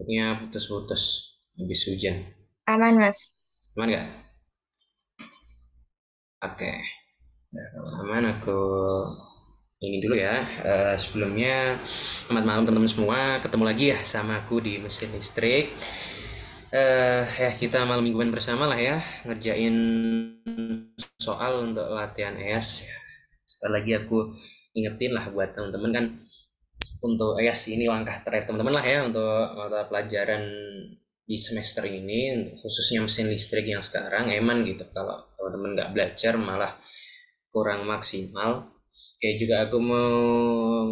Bentuknya putus-putus habis hujan. Aman, Mas. Aman nggak? Oke. Nah, kalau aman aku ini dulu ya. Sebelumnya selamat malam teman-teman semua. Ketemu lagi ya sama aku di mesin listrik. Ya kita malam mingguan bersama lah ya ngerjain soal untuk latihan ES. Sekali lagi aku ingetin lah buat teman-teman kan untuk ES ini langkah terakhir teman-teman lah ya untuk mata pelajaran di semester ini khususnya mesin listrik yang sekarang eman gitu kalau teman-teman nggak belajar malah kurang maksimal. Oke, juga aku mau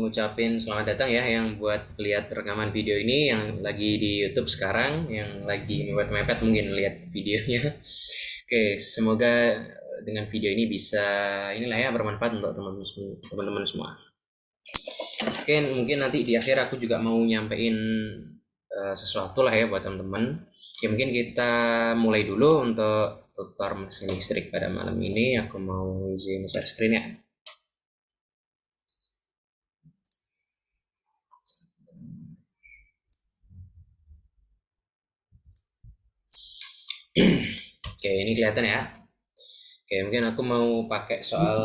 ngucapin selamat datang ya yang buat lihat rekaman video ini yang lagi di YouTube sekarang, yang lagi mepet-mepet mungkin lihat videonya. Oke, semoga dengan video ini bisa inilah ya bermanfaat untuk teman-teman semua. Oke, mungkin nanti di akhir aku juga mau nyampein sesuatu lah ya buat teman-teman. Ya mungkin kita mulai dulu untuk tutor mesin listrik pada malam ini. Aku mau izin share screen ya. Oke, ini kelihatan ya. Oke, mungkin aku mau pakai soal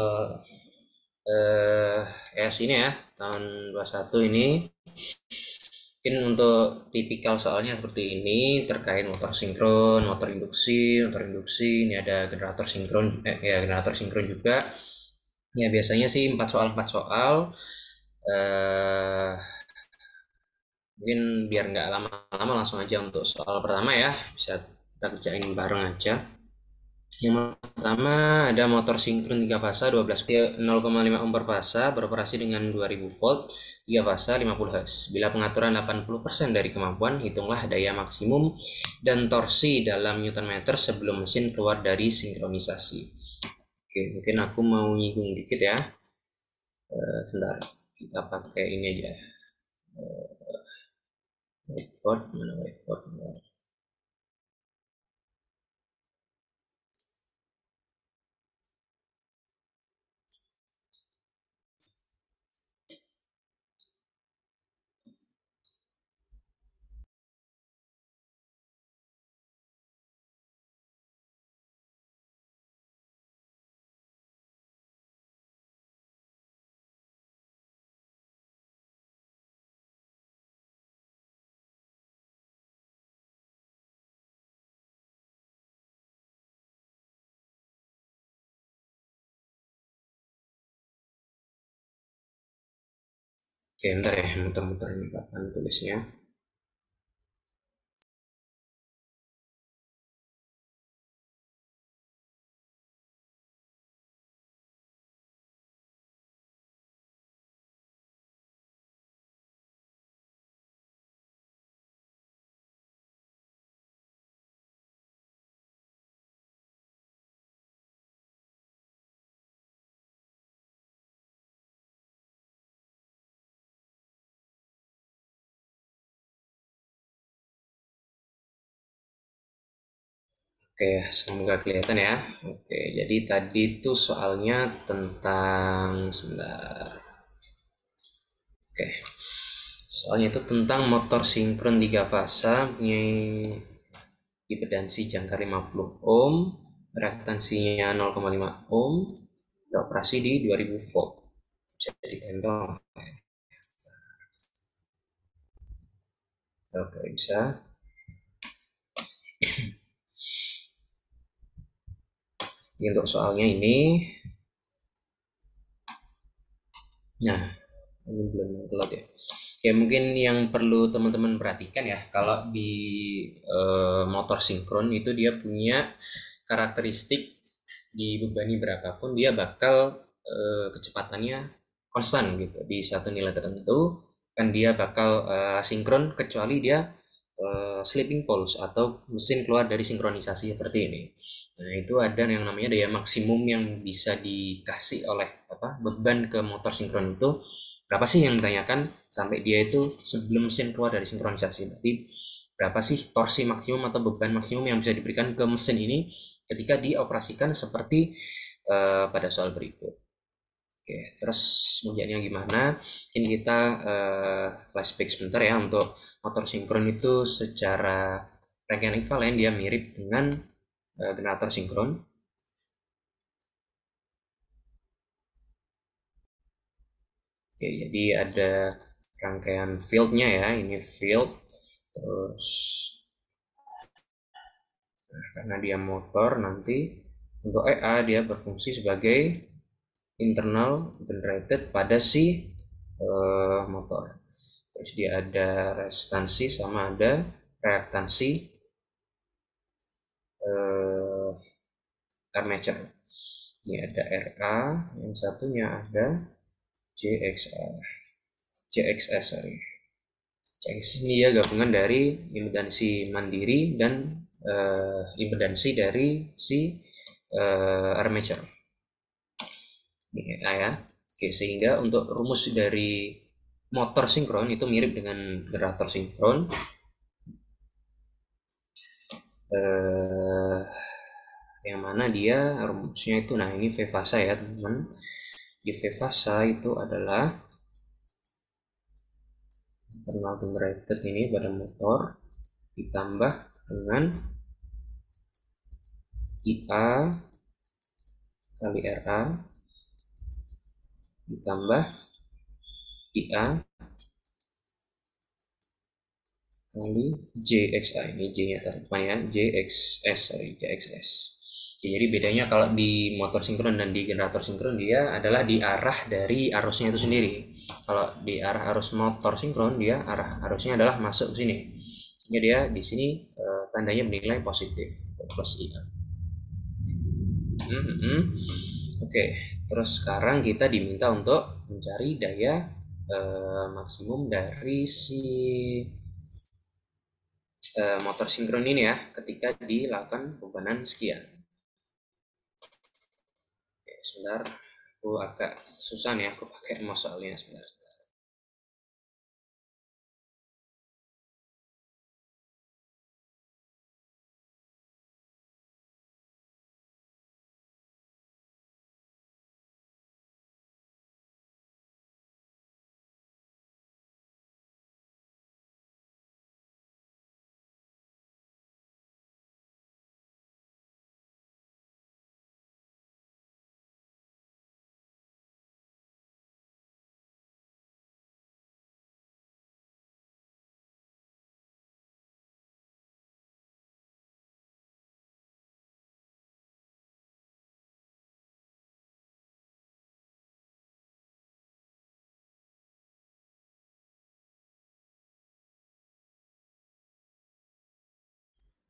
eh sini ya, tahun 21 ini. Mungkin untuk tipikal soalnya seperti ini terkait motor sinkron, motor induksi, ini ada generator sinkron, ya generator sinkron juga. Ya biasanya sih 4 soal. Eh Mungkin biar nggak lama-lama langsung aja untuk soal pertama ya, bisa kita kerjain bareng aja. Yang pertama ada motor sinkron 3 fasa 12 0,5 ohm per fasa beroperasi dengan 2000 volt 3 fasa 50 Hz. Bila pengaturan 80% dari kemampuan, hitunglah daya maksimum dan torsi dalam Newton meter sebelum mesin keluar dari sinkronisasi. Oke, mungkin aku mau nyinggung dikit ya. Sebentar, kita pakai ini aja. Whiteboard, mana whiteboard? Oke, bentar ya, muter-muter ini kapan tulisnya. Oke, semoga kelihatan ya. Oke, jadi tadi itu soalnya tentang sebentar. Oke, soalnya itu tentang motor sinkron 3 fasa punya impedansi jangkar 50 ohm, reaktansinya 0,5 ohm, beroperasi di 2000 volt. Jadi tempel. Oke, bisa. Jadi untuk soalnya ini, nah ini belum telat ya. Ya mungkin yang perlu teman-teman perhatikan ya, kalau di motor sinkron itu dia punya karakteristik dibebani berapapun dia bakal kecepatannya konstan gitu di satu nilai tertentu kan dia bakal sinkron kecuali dia sleeping pulse atau mesin keluar dari sinkronisasi seperti ini. Nah, itu ada yang namanya daya maksimum yang bisa dikasih oleh apa beban ke motor sinkron itu berapa sih yang ditanyakan sampai dia itu sebelum mesin keluar dari sinkronisasi. Berarti berapa sih torsi maksimum atau beban maksimum yang bisa diberikan ke mesin ini ketika dioperasikan seperti pada soal berikut. Oke, terus kemudiannya gimana? Ini kita flashback sebentar ya. Untuk motor sinkron itu secara rangkaian ekvivalen dia mirip dengan generator sinkron. Oke, jadi ada rangkaian fieldnya ya. Ini field. Terus karena dia motor, nanti untuk EA dia berfungsi sebagai internal generated pada si motor. Terus dia ada restansi sama ada reaktansi armature. Ini ada RA, yang satunya ada JXA, JXS sorry. JXS ini ya gabungan dari impedansi mandiri dan impedansi dari si armature. Ini ya. Oke, sehingga untuk rumus dari motor sinkron itu mirip dengan generator sinkron. Yang mana dia rumusnya itu, nah ini V fasa ya teman-teman. Di V fasa itu adalah internal generated ini pada motor ditambah dengan IA kali RA ditambah IA kali JXA, ini J nya terdepan ya, JXS sorry, JXS. Jadi bedanya kalau di motor sinkron dan di generator sinkron dia adalah di arah dari arusnya itu sendiri. Kalau di arah arus motor sinkron dia arah arusnya adalah masuk ke sini. Sehingga dia di sini tandanya bernilai positif plus IA. Oke, terus sekarang kita diminta untuk mencari daya maksimum dari si motor sinkron ini ya ketika dilakukan bebanan sekian. Oke, sebentar, aku agak susah nih aku pakai mouse soalnya, sebentar.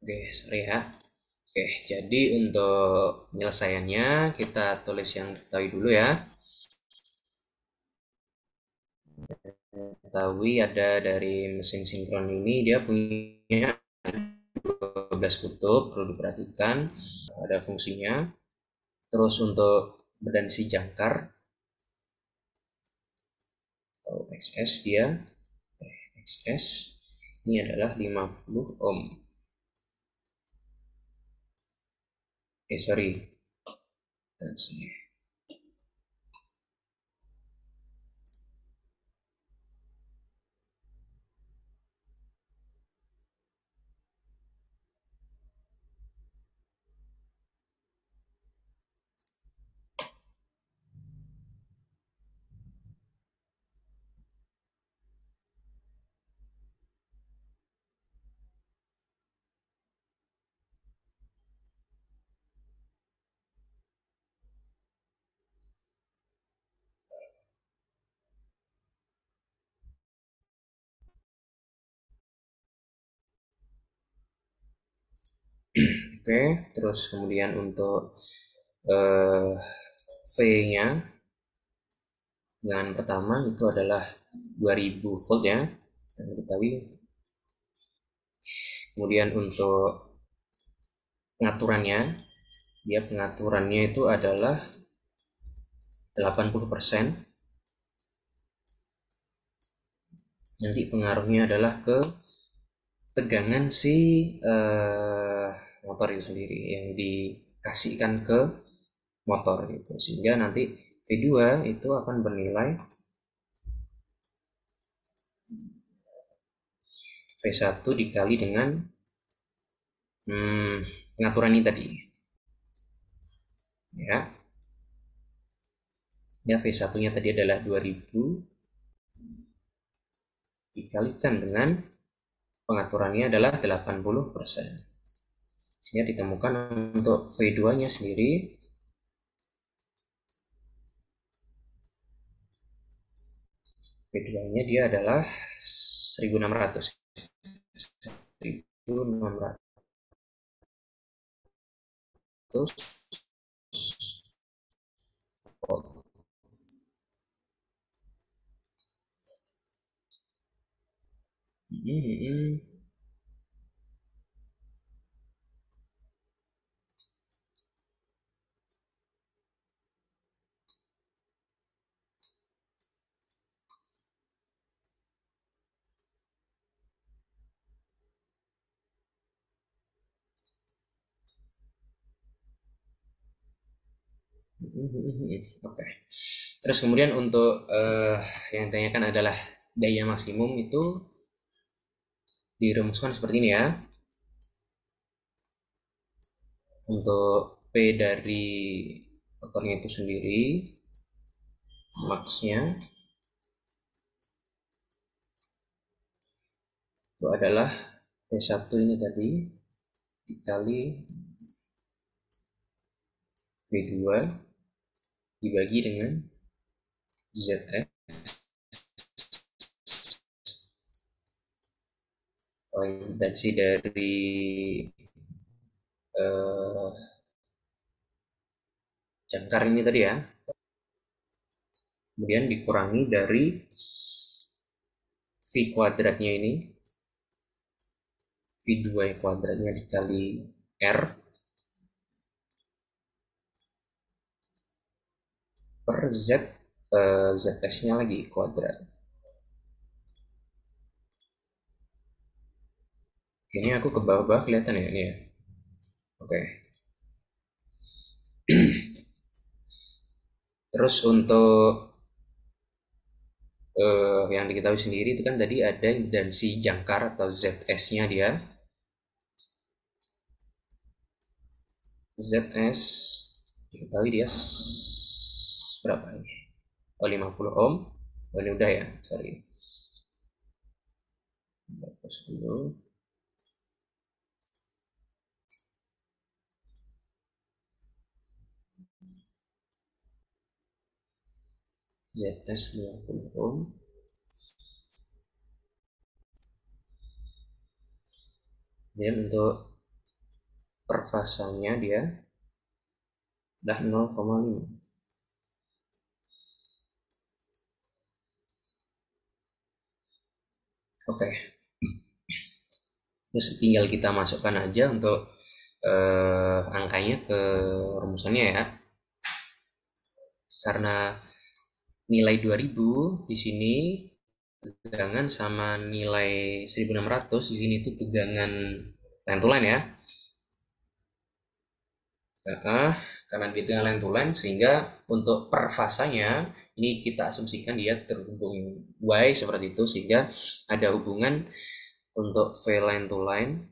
Oke, sorry ya. Oke, jadi untuk penyelesaiannya kita tulis yang diketahui dulu ya. Ketahui ada dari mesin sinkron ini dia punya 12 kutub, perlu diperhatikan. Ada fungsinya. Terus untuk badan si jangkar atau XS dia XS ini adalah 50 ohm. Sorry. Oke, terus kemudian untuk V-nya yang pertama itu adalah 2000 volt ya, yang diketahui. Kemudian untuk pengaturannya, dia pengaturannya itu adalah 80%. Nanti pengaruhnya adalah ke tegangan si motor itu sendiri yang dikasihkan ke motor gitu, sehingga nanti V2 itu akan bernilai V1 dikali dengan pengaturan ini tadi. Ya, V1-nya tadi adalah 2000 dikalikan dengan pengaturannya adalah 80%. Sehingga ditemukan untuk V2-nya sendiri V2-nya dia adalah 1600. 1600 volt. Oke. Terus kemudian untuk yang ditanyakan adalah daya maksimum itu dirumuskan seperti ini ya. Untuk P dari motornya itu sendiri, max-nya itu adalah V1 ini tadi dikali V2 dibagi dengan ZF potensi dari jangkar ini tadi ya, kemudian dikurangi dari V kuadratnya ini, V2 kuadratnya dikali R per Z, ZS nya lagi kuadrat. Ini aku ke bawah-bawah kelihatan ya ini ya. Oke. Terus untuk yang diketahui sendiri itu kan tadi ada impedansi jangkar atau ZS-nya dia. ZS diketahui dia berapa ini? Oh, 50 ohm. Oh, ini udah ya, sorry. Hapus dulu. ZS 50 ohm. Kemudian untuk perfasanya dia adalah 0,5. Oke. Terus tinggal kita masukkan aja untuk angkanya ke rumusannya ya. Karena nilai 2000 di sini tegangan sama nilai 1600 di sini itu tegangan line to line ya. Karena dia tegangan line to line sehingga untuk per fasanya ini kita asumsikan dia terhubung Y seperti itu, sehingga ada hubungan untuk V line to line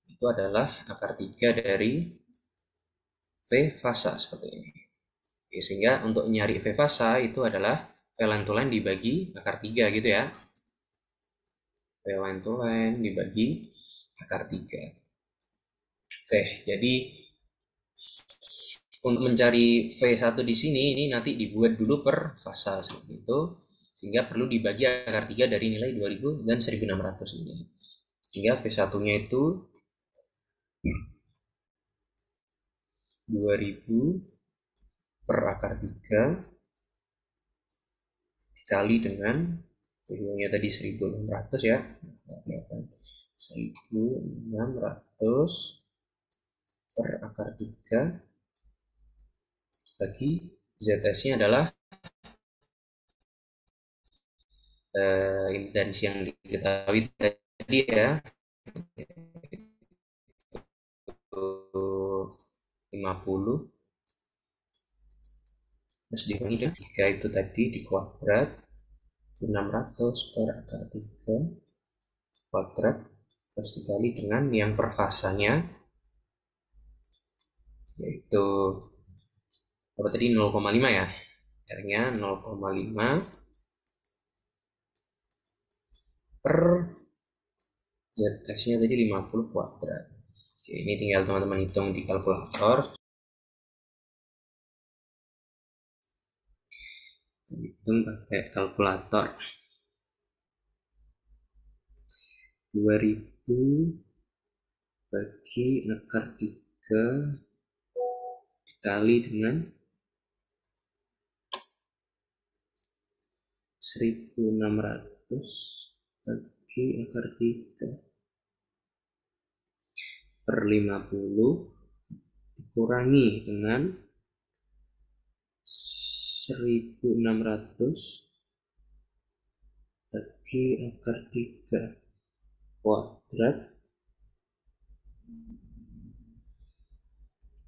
itu adalah akar 3 dari V fasa seperti ini. Oke, sehingga untuk nyari V fasa itu adalah V line to line dibagi akar 3 gitu ya. V line to line dibagi akar 3. Oke, jadi untuk mencari V1 di sini ini nanti dibuat dulu per fasa seperti itu, sehingga perlu dibagi akar 3 dari nilai 2000 dan 1600 ini. Sehingga V1-nya itu 2000 per akar 3 dikali dengan V2-nya tadi 1600 ya. 1600 per akar 3 bagi ZS-nya adalah impedansi yang diketahui tadi ya, 50 terus dikurangi dengan 3 itu tadi di kuadrat, 600 per akar 3 kuadrat, terus dikali dengan yang per fasanya, yaitu apa tadi, 0,5 ya, R-nya 0,5 per ZS-nya tadi 50 kuadrat. Oke, ini tinggal teman-teman hitung di kalkulator. Hitung pakai kalkulator. 2000 bagi akar 3 dikali dengan 1600 bagi akar 3 per 50 dikurangi dengan 1600 bagi akar 3 kuadrat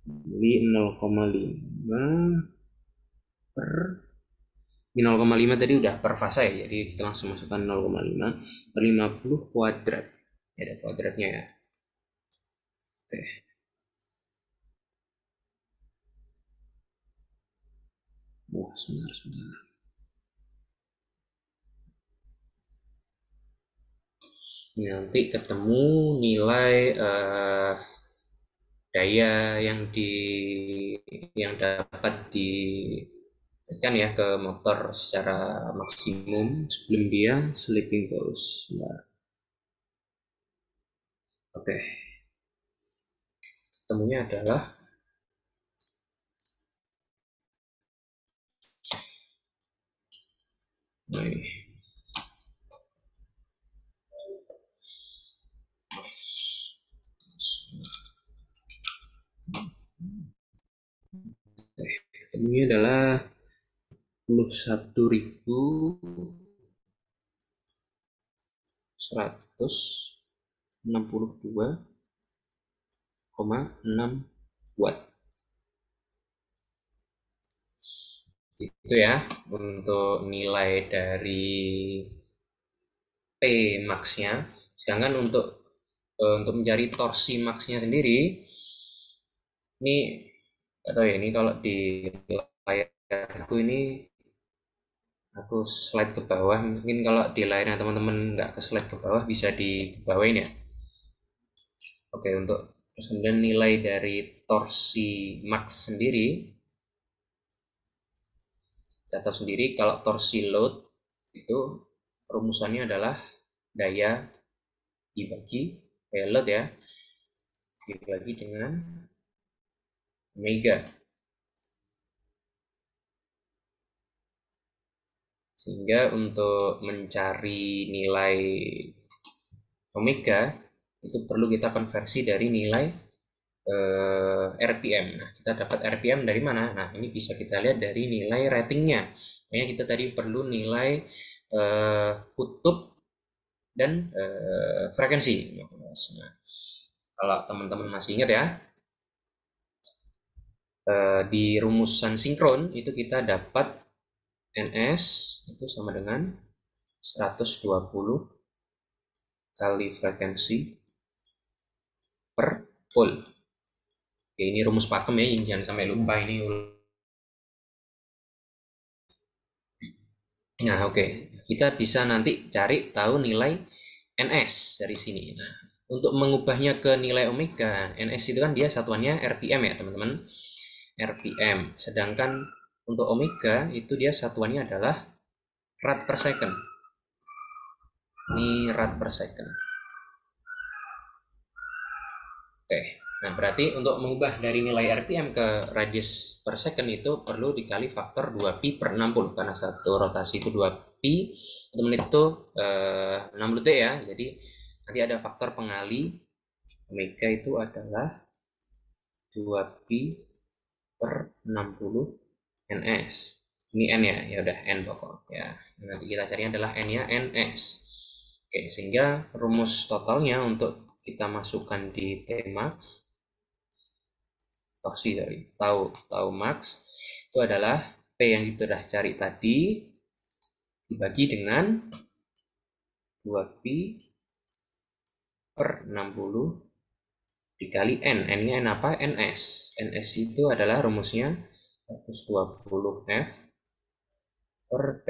jadi 0,5 per 0,5 tadi udah per fasa ya, jadi kita langsung masukkan 0,5 per 50 kuadrat ya, ada kuadratnya ya. Oke, wah sebentar. Nanti ketemu nilai daya yang dapat diberikan ya ke motor secara maksimum sebelum dia sleeping pause. Nah, oke, ketemunya adalah ini. Ketemunya adalah 21.162,6 watt. Itu ya untuk nilai dari P max-nya. Sedangkan untuk mencari torsi max-nya sendiri, ini atau ya, ini kalau di layarku ini aku slide ke bawah, mungkin kalau di layarnya teman-teman nggak ke slide ke bawah bisa di bawain ya. Oke, untuk terus kemudian nilai dari torsi max sendiri, kita tahu sendiri kalau torsi load itu rumusannya adalah daya dibagi load ya, dibagi dengan omega. Sehingga untuk mencari nilai omega itu perlu kita konversi dari nilai RPM. Nah, kita dapat RPM dari mana? Nah, ini bisa kita lihat dari nilai ratingnya. Makanya kita tadi perlu nilai kutub dan frekuensi. Nah, kalau teman-teman masih ingat ya, di rumusan sinkron itu kita dapat NS itu sama dengan 120 kali frekuensi per volt. Oke, ini rumus pakem ya, jangan sampai lupa ini. Nah, oke. Kita bisa nanti cari tahu nilai NS dari sini. Nah, untuk mengubahnya ke nilai omega, NS itu kan dia satuannya RPM ya, teman-teman. RPM. Sedangkan untuk omega itu dia satuannya adalah rad per second. Ini rad per second. Oke. Nah, berarti untuk mengubah dari nilai RPM ke radius per second itu perlu dikali faktor 2pi per 60 karena satu rotasi itu 2pi, 1 menit itu 60 detik ya. Jadi nanti ada faktor pengali omega itu adalah 2pi per 60 ns. Ini n ya, ya udah n pokok ya. Nanti kita cari adalah n-nya ns. Oke, sehingga rumus totalnya untuk kita masukkan di P max, torsi dari tau max itu adalah P yang kita sudah cari tadi dibagi dengan 2pi per 60 dikali N. N-nya N apa? NS. NS itu adalah rumusnya 120F per P.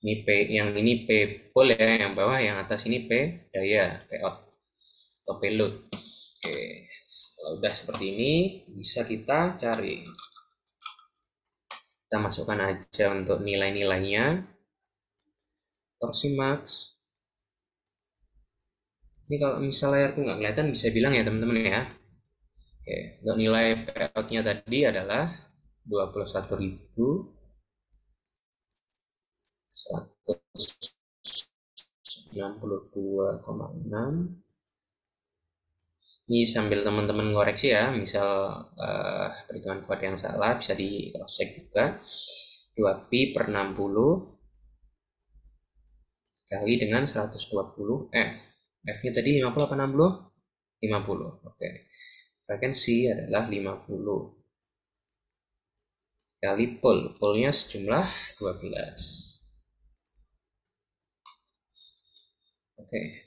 Ini P, yang ini P pole ya, yang bawah, yang atas ini P daya, P out atau P load. Oke, kalau udah seperti ini bisa kita cari. Kita masukkan aja untuk nilai-nilainya. Torsi max. Ini kalau misal layarku nggak kelihatan bisa bilang ya teman-teman ya. Oke, untuk nilai payoutnya tadi adalah 21.192,6. Ini sambil teman-teman ngoreksi ya, misal perhitungan kuat yang salah bisa di cross check juga. 2pi per 60 kali dengan 120 F. F-nya tadi 50 apa 60? 50. Oke. Frekuensi adalah 50 kali pole. Pole-nya sejumlah 12. Oke.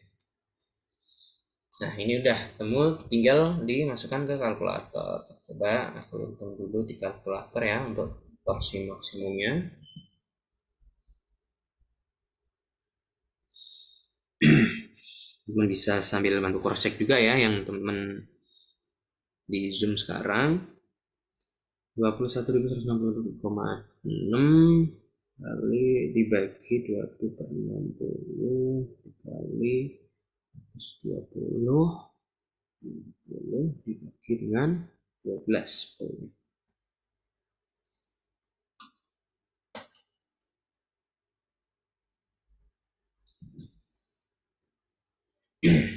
Nah, ini udah ketemu, tinggal dimasukkan ke kalkulator. Coba aku hitung dulu di kalkulator ya untuk torsi maksimumnya. Teman bisa sambil bantu cross check juga ya yang teman-teman di Zoom sekarang. 21.160,6 kali dibagi 20 per 60 dikali 120 dibagi dengan 12.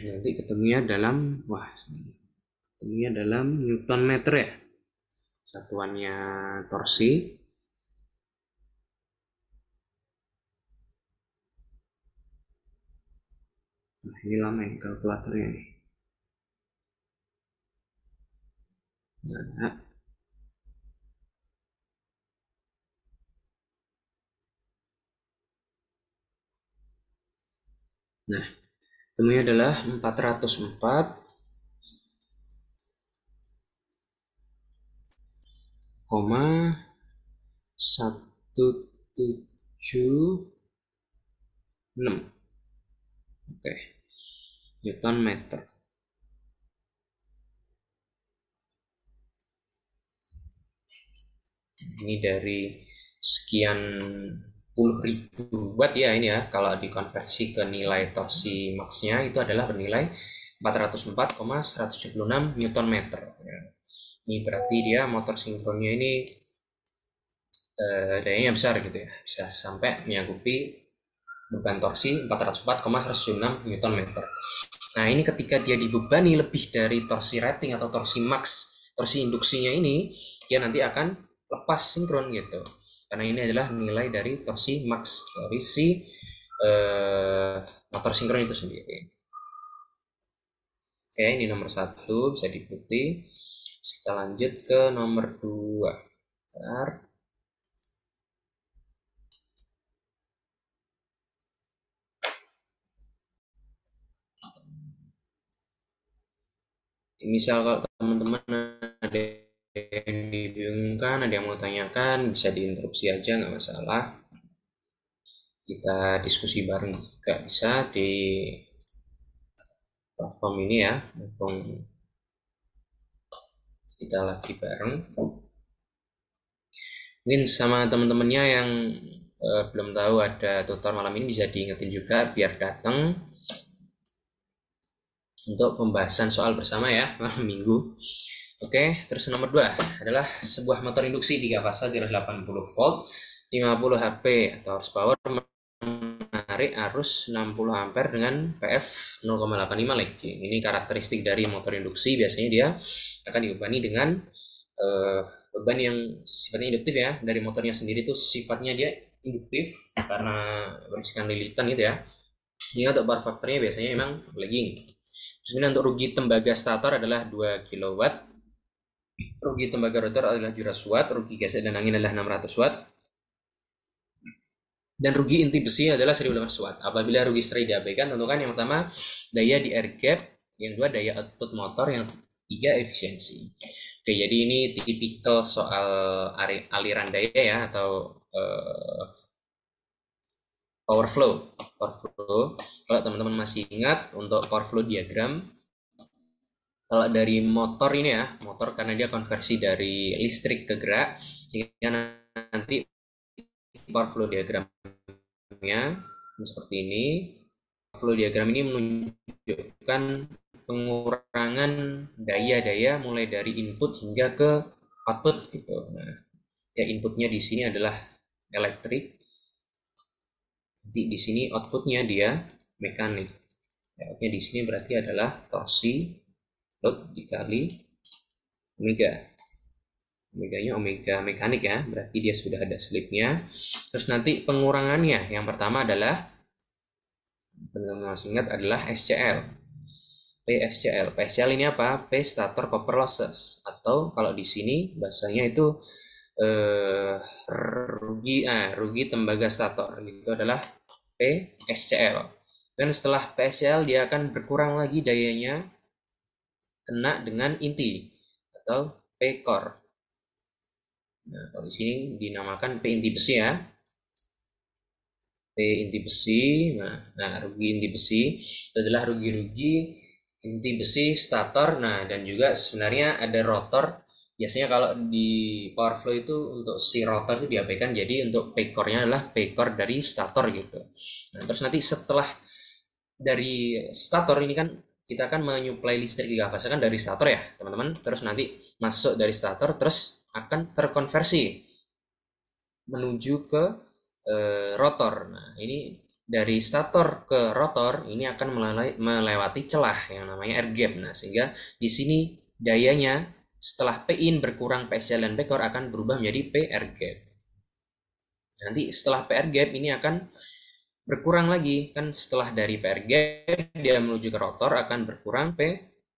Nanti ketemunya dalam Newton meter ya, satuannya torsi. Nah, ini lama ini kalkulatornya nih. Nah, temunya adalah 404,176. Oke. Newton meter. Ini dari sekian puluh ribu watt ya ini ya, kalau dikonversi ke nilai torsi max-nya itu adalah bernilai 404,176 Newton meter ya. Ini berarti dia motor sinkronnya ini dayanya besar gitu ya, bisa sampai menyanggupi beban torsi 404,176 Newton meter. Nah, ini ketika dia dibebani lebih dari torsi rating atau torsi max, torsi induksinya ini, dia nanti akan lepas sinkron gitu. Karena ini adalah nilai dari torsi max dari si motor sinkron itu sendiri. Oke, ini nomor 1 bisa diikuti. Kita lanjut ke nomor 2. Bentar. Misal kalau teman-teman ada yang dibingungkan, ada yang mau tanyakan, bisa diinterupsi aja, nggak masalah. Kita diskusi bareng juga bisa di platform ini ya, mumpung kita lagi bareng. Mungkin sama teman-temannya yang belum tahu ada tutor malam ini bisa diingetin juga biar datang untuk pembahasan soal bersama ya malam minggu. Oke, terus nomor 2 adalah sebuah motor induksi 3 fase 380 volt 50 HP atau horsepower menarik arus 60 ampere dengan PF 0,85 lagging. Ini karakteristik dari motor induksi, biasanya dia akan dibebani dengan beban yang sifatnya induktif ya. Dari motornya sendiri tuh sifatnya dia induktif karena berisikan lilitan gitu ya. Ini untuk power factor-nya biasanya emang lagging. Terus ini untuk rugi tembaga stator adalah 2 kW. Rugi tembaga rotor adalah 700 watt, rugi gesek dan angin adalah 600 watt, dan rugi inti besi adalah 1800 watt. Apabila rugi stray diabaikan, tentukan yang pertama daya di air gap, yang kedua daya output motor, yang ketiga efisiensi. Oke, jadi ini tipikal soal aliran daya ya, atau power flow. Power flow. Kalau teman-teman masih ingat untuk power flow diagram, kalau dari motor ini ya, motor karena dia konversi dari listrik ke gerak, sehingga nanti power flow diagramnya seperti ini. Flow diagram ini menunjukkan pengurangan daya-daya mulai dari input hingga ke output gitu. Nah, ya inputnya di sini adalah elektrik, nanti di sini outputnya dia mekanik. Outputnya di sini berarti adalah torsi load dikali omega. Omeganya omega mekanik ya, berarti dia sudah ada slipnya. Terus nanti pengurangannya, yang pertama adalah teman-teman masih ingat adalah SCL. PSCL. PSCL ini apa? P stator copper losses, atau kalau di sini bahasanya itu rugi tembaga stator. Itu adalah PSCL. Dan setelah PSCL dia akan berkurang lagi dayanya kena dengan inti atau P core. Nah, kalau di sini dinamakan P inti besi ya. P inti besi. Nah, rugi inti besi itu adalah rugi-rugi inti besi stator. Nah, dan juga sebenarnya ada rotor. Biasanya kalau di power flow itu untuk si rotor itu diabaikan, jadi untuk P core-nya adalah P core dari stator gitu. Nah, terus nanti setelah dari stator ini kan kita akan menyuplai listrik 3 fase kan dari stator ya teman-teman, terus nanti masuk dari stator terus akan terkonversi menuju ke rotor. Nah, ini dari stator ke rotor ini akan melewati celah yang namanya air gap. Nah, sehingga di sini dayanya setelah P in berkurang PSL dan P core akan berubah menjadi P air gap. Nanti setelah P air gap ini akan berkurang lagi, kan setelah dari P air gap dia menuju ke rotor akan berkurang P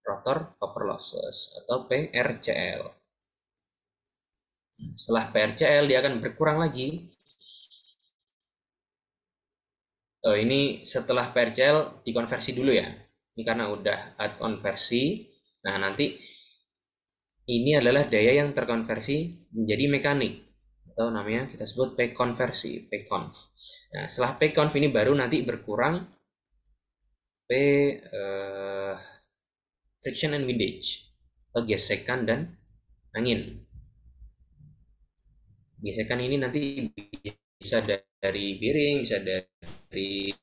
rotor copper losses atau PRCL. Setelah PRCL dia akan berkurang lagi. Ini setelah PRCL dikonversi dulu ya. Ini karena udah add konversi. Nah, nanti ini adalah daya yang terkonversi menjadi mekanik, atau namanya kita sebut P konversi, P conv. Nah, setelah P conv ini baru nanti berkurang P friction and windage, atau gesekan dan angin. Gesekan ini nanti bisa dari bearing, bisa dari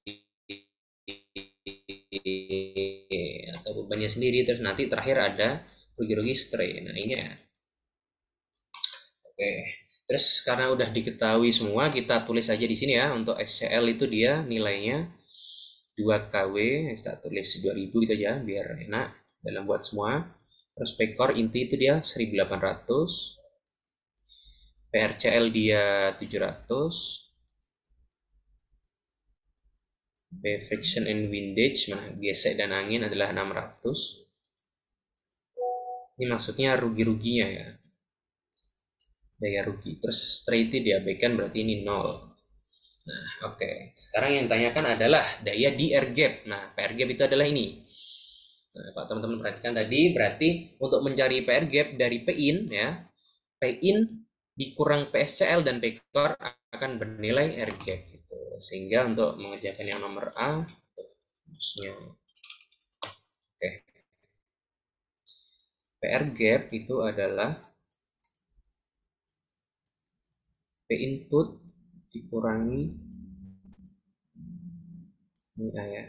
atau bebannya sendiri, terus nanti terakhir ada rugi-rugi stray. Nah, ini ya. Oke. Terus karena udah diketahui semua, kita tulis aja di sini ya. Untuk SCL itu dia nilainya 2 kW, kita tulis 2000 gitu aja biar enak dalam buat semua. Terus P core inti itu dia 1800, PRCL dia 700, P friction and windage, nah gesek dan angin adalah 600. Ini maksudnya rugi-ruginya ya, daya rugi. Terus straight diabaikan berarti ini 0. Nah, oke. Sekarang yang ditanyakan adalah daya di air gap. Nah, PR gap itu adalah ini. Nah, Pak teman-teman perhatikan tadi, berarti untuk mencari PR gap dari P in ya, P in dikurang PSCL dan P core akan bernilai air gap gitu. Sehingga untuk mengerjakan yang nomor A, harusnya oke. PR gap itu adalah P input dikurangi ini A ya,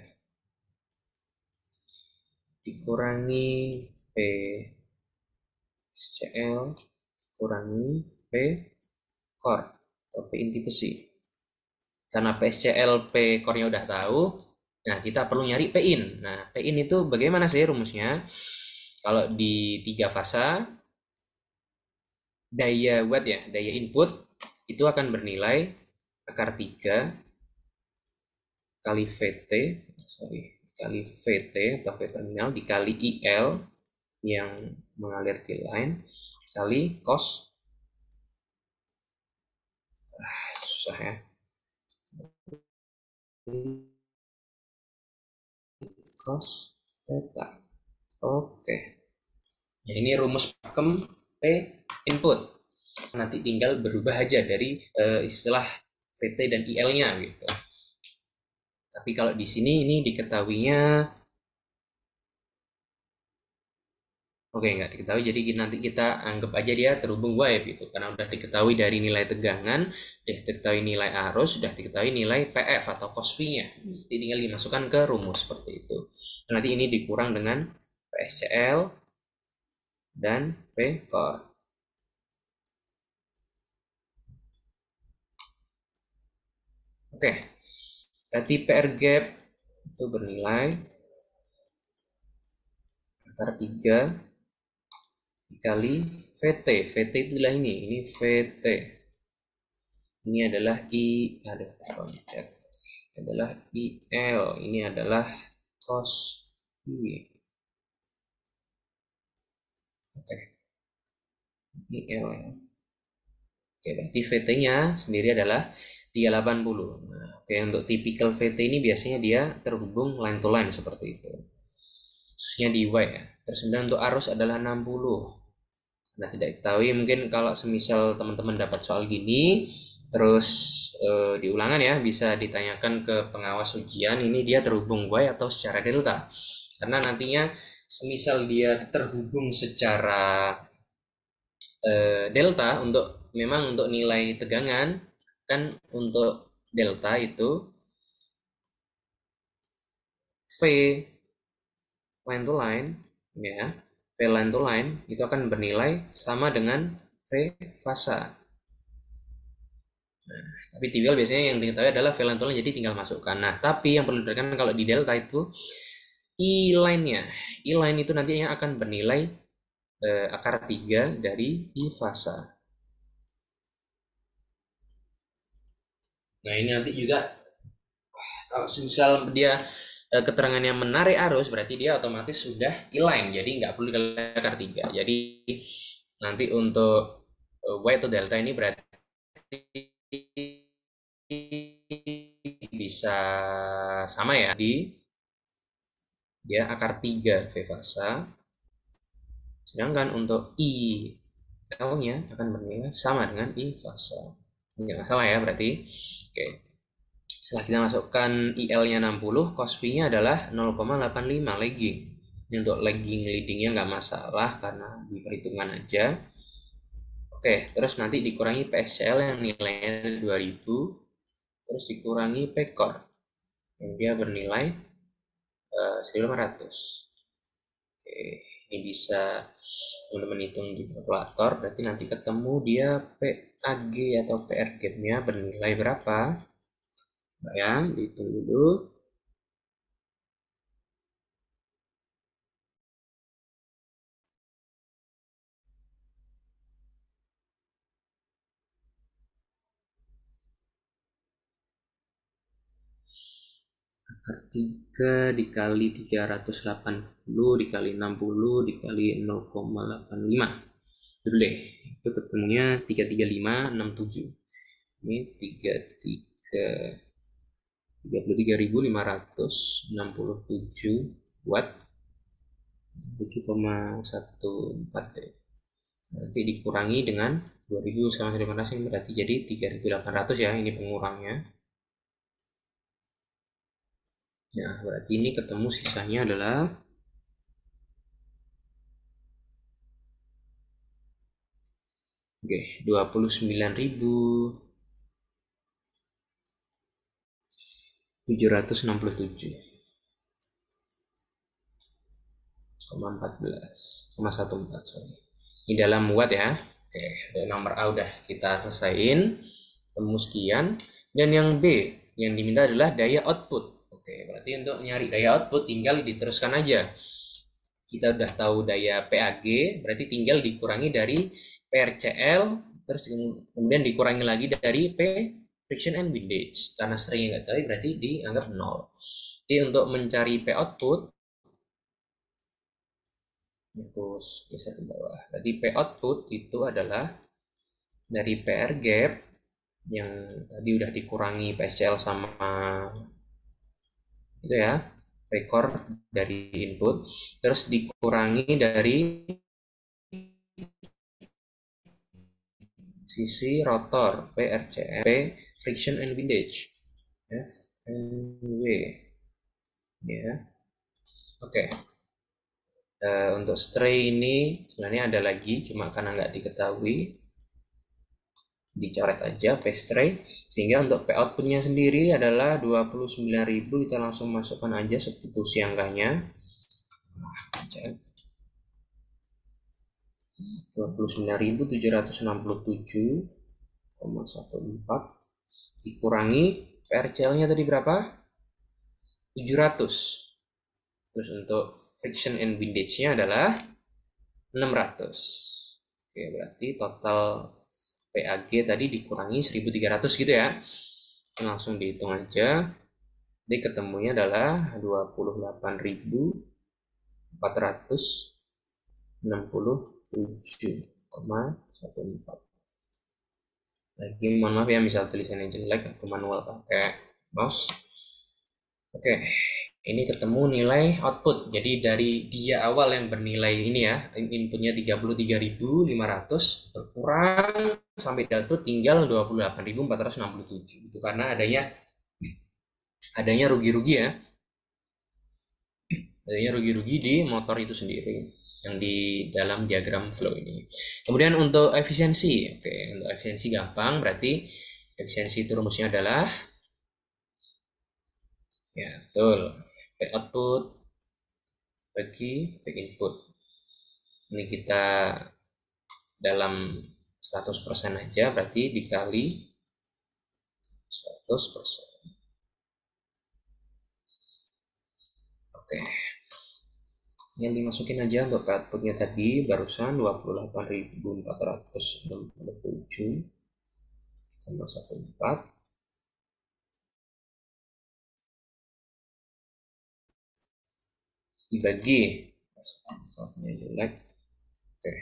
dikurangi P SCL kurangi P core atau P inti besi. Karena PSCL P core-nya udah tahu, nah kita perlu nyari P in. Nah, P in itu bagaimana sih rumusnya? Kalau di 3 fasa, daya watt ya, daya input itu akan bernilai akar 3 kali VT, kali VT atau V terminal dikali IL yang mengalir di line kali cos, susah ya, cos theta. Oke, ya ini rumus pakem P input. Nanti tinggal berubah aja dari istilah VT dan IL-nya gitu. Tapi kalau di sini ini diketahuinya, oke, nggak diketahui, jadi nanti kita anggap aja dia terhubung wave gitu, karena udah diketahui dari nilai tegangan, udah diketahui nilai arus, sudah diketahui nilai PF atau cos V-nya. Jadi tinggal dimasukkan ke rumus seperti itu. Nanti ini dikurang dengan PSCL dan P core. Oke, berarti PR gap itu bernilai akar 3 dikali VT. VT itulah ini VT. Ini adalah ada pencet. Adalah IL, ini adalah cos V. Oke, IL ya. Oke, berarti VT-nya sendiri adalah 380. Nah, oke, untuk tipikal VT ini biasanya dia terhubung line to line seperti itu. Khususnya di Y ya. Terus kemudian untuk arus adalah 60. Nah, tidak diketahui, mungkin kalau semisal teman-teman dapat soal gini, terus di ulangan ya, bisa ditanyakan ke pengawas ujian, ini dia terhubung Y atau secara delta. Karena nantinya semisal dia terhubung secara delta memang untuk nilai tegangan, kan untuk delta itu V line to line ya, V line to line itu akan bernilai sama dengan V fasa. Nah, tapi tipical biasanya yang diketahui adalah V line to line, jadi tinggal masukkan. Nah, tapi yang perlu diperhatikan kalau di delta itu I line-nya, I line itu nantinya akan bernilai akar 3 dari I fasa. Nah, ini nanti juga kalau misal dia keterangannya menarik arus, berarti dia otomatis sudah inline, jadi nggak perlu dikali akar 3. Jadi nanti untuk Y atau delta ini berarti bisa sama ya, di dia akar 3 V fasa, sedangkan untuk I L-nya akan bernilai sama dengan I fasa. Ini nggak salah ya berarti. Oke. Setelah kita masukkan IL-nya 60, cos V-nya adalah 0,85 lagging. Ini untuk lagging leading-nya nggak masalah karena di perhitungan aja. Oke, terus nanti dikurangi PSCL yang nilainya 2000, terus dikurangi P-core yang dia bernilai 1500. Oke, ini bisa teman-teman hitung di kalkulator, berarti nanti ketemu dia PAG atau PR gap-nya bernilai berapa? Ya, dihitung dulu. Akar 3 dikali 380 dikali 60 dikali 0,85. Dulu deh, itu ketemunya 33567. Ini 33.567 watt, 7,14 deh. Nanti dikurangi dengan 2000 sama 1500, ini berarti jadi 3800 ya, ini pengurangnya. Ya, berarti ini ketemu sisanya adalah oke, 29.767,14 sorry. Ini dalam watt ya. Oke, nomor A udah kita selesaiin, temu sekian. Dan yang B yang diminta adalah daya output. Oke, berarti untuk nyari daya output tinggal diteruskan aja. Kita udah tahu daya PAG, berarti tinggal dikurangi dari PRCL, terus kemudian dikurangi lagi dari P friction and windage. Karena seringnya nggak tahu, berarti dianggap 0. Jadi untuk mencari P output, terus geser ke bawah. Jadi P output itu adalah dari PR gap yang tadi udah dikurangi PSCL sama itu ya, record dari input, terus dikurangi dari sisi rotor PRCM, friction and windage, FNW ya. Oke. Untuk stray ini sebenarnya ada lagi, cuma karena nggak diketahui dicoret aja P stray, sehingga untuk P outputnya sendiri adalah 29.000. Kita langsung masukkan aja substitusi angkanya. 29.767,14 dikurangi PRCL-nya tadi berapa? 700. Terus untuk friction and windage-nya adalah 600. Oke, berarti total PAG tadi dikurangi 1.300 gitu ya. Langsung dihitung aja. Jadi ketemunya adalah 28.467,14. Lagi mohon maaf ya, misal tulisannya jelek, aku manual pakai mouse. Oke, ini ketemu nilai output. Jadi dari dia awal yang bernilai ini ya, inputnya 33.500 berkurang sampai output tinggal 28.467. Itu karena adanya rugi-rugi ya. Adanya rugi-rugi di motor itu sendiri yang di dalam diagram flow ini. Kemudian untuk efisiensi, oke, untuk efisiensi gampang, berarti efisiensi itu rumusnya adalah ya betul, P output bagi P input. Ini kita dalam 100% aja, berarti dikali 100%. Oke, yang dimasukin aja untuk outputnya tadi barusan 28.467,14 dibagi jelek. Oke,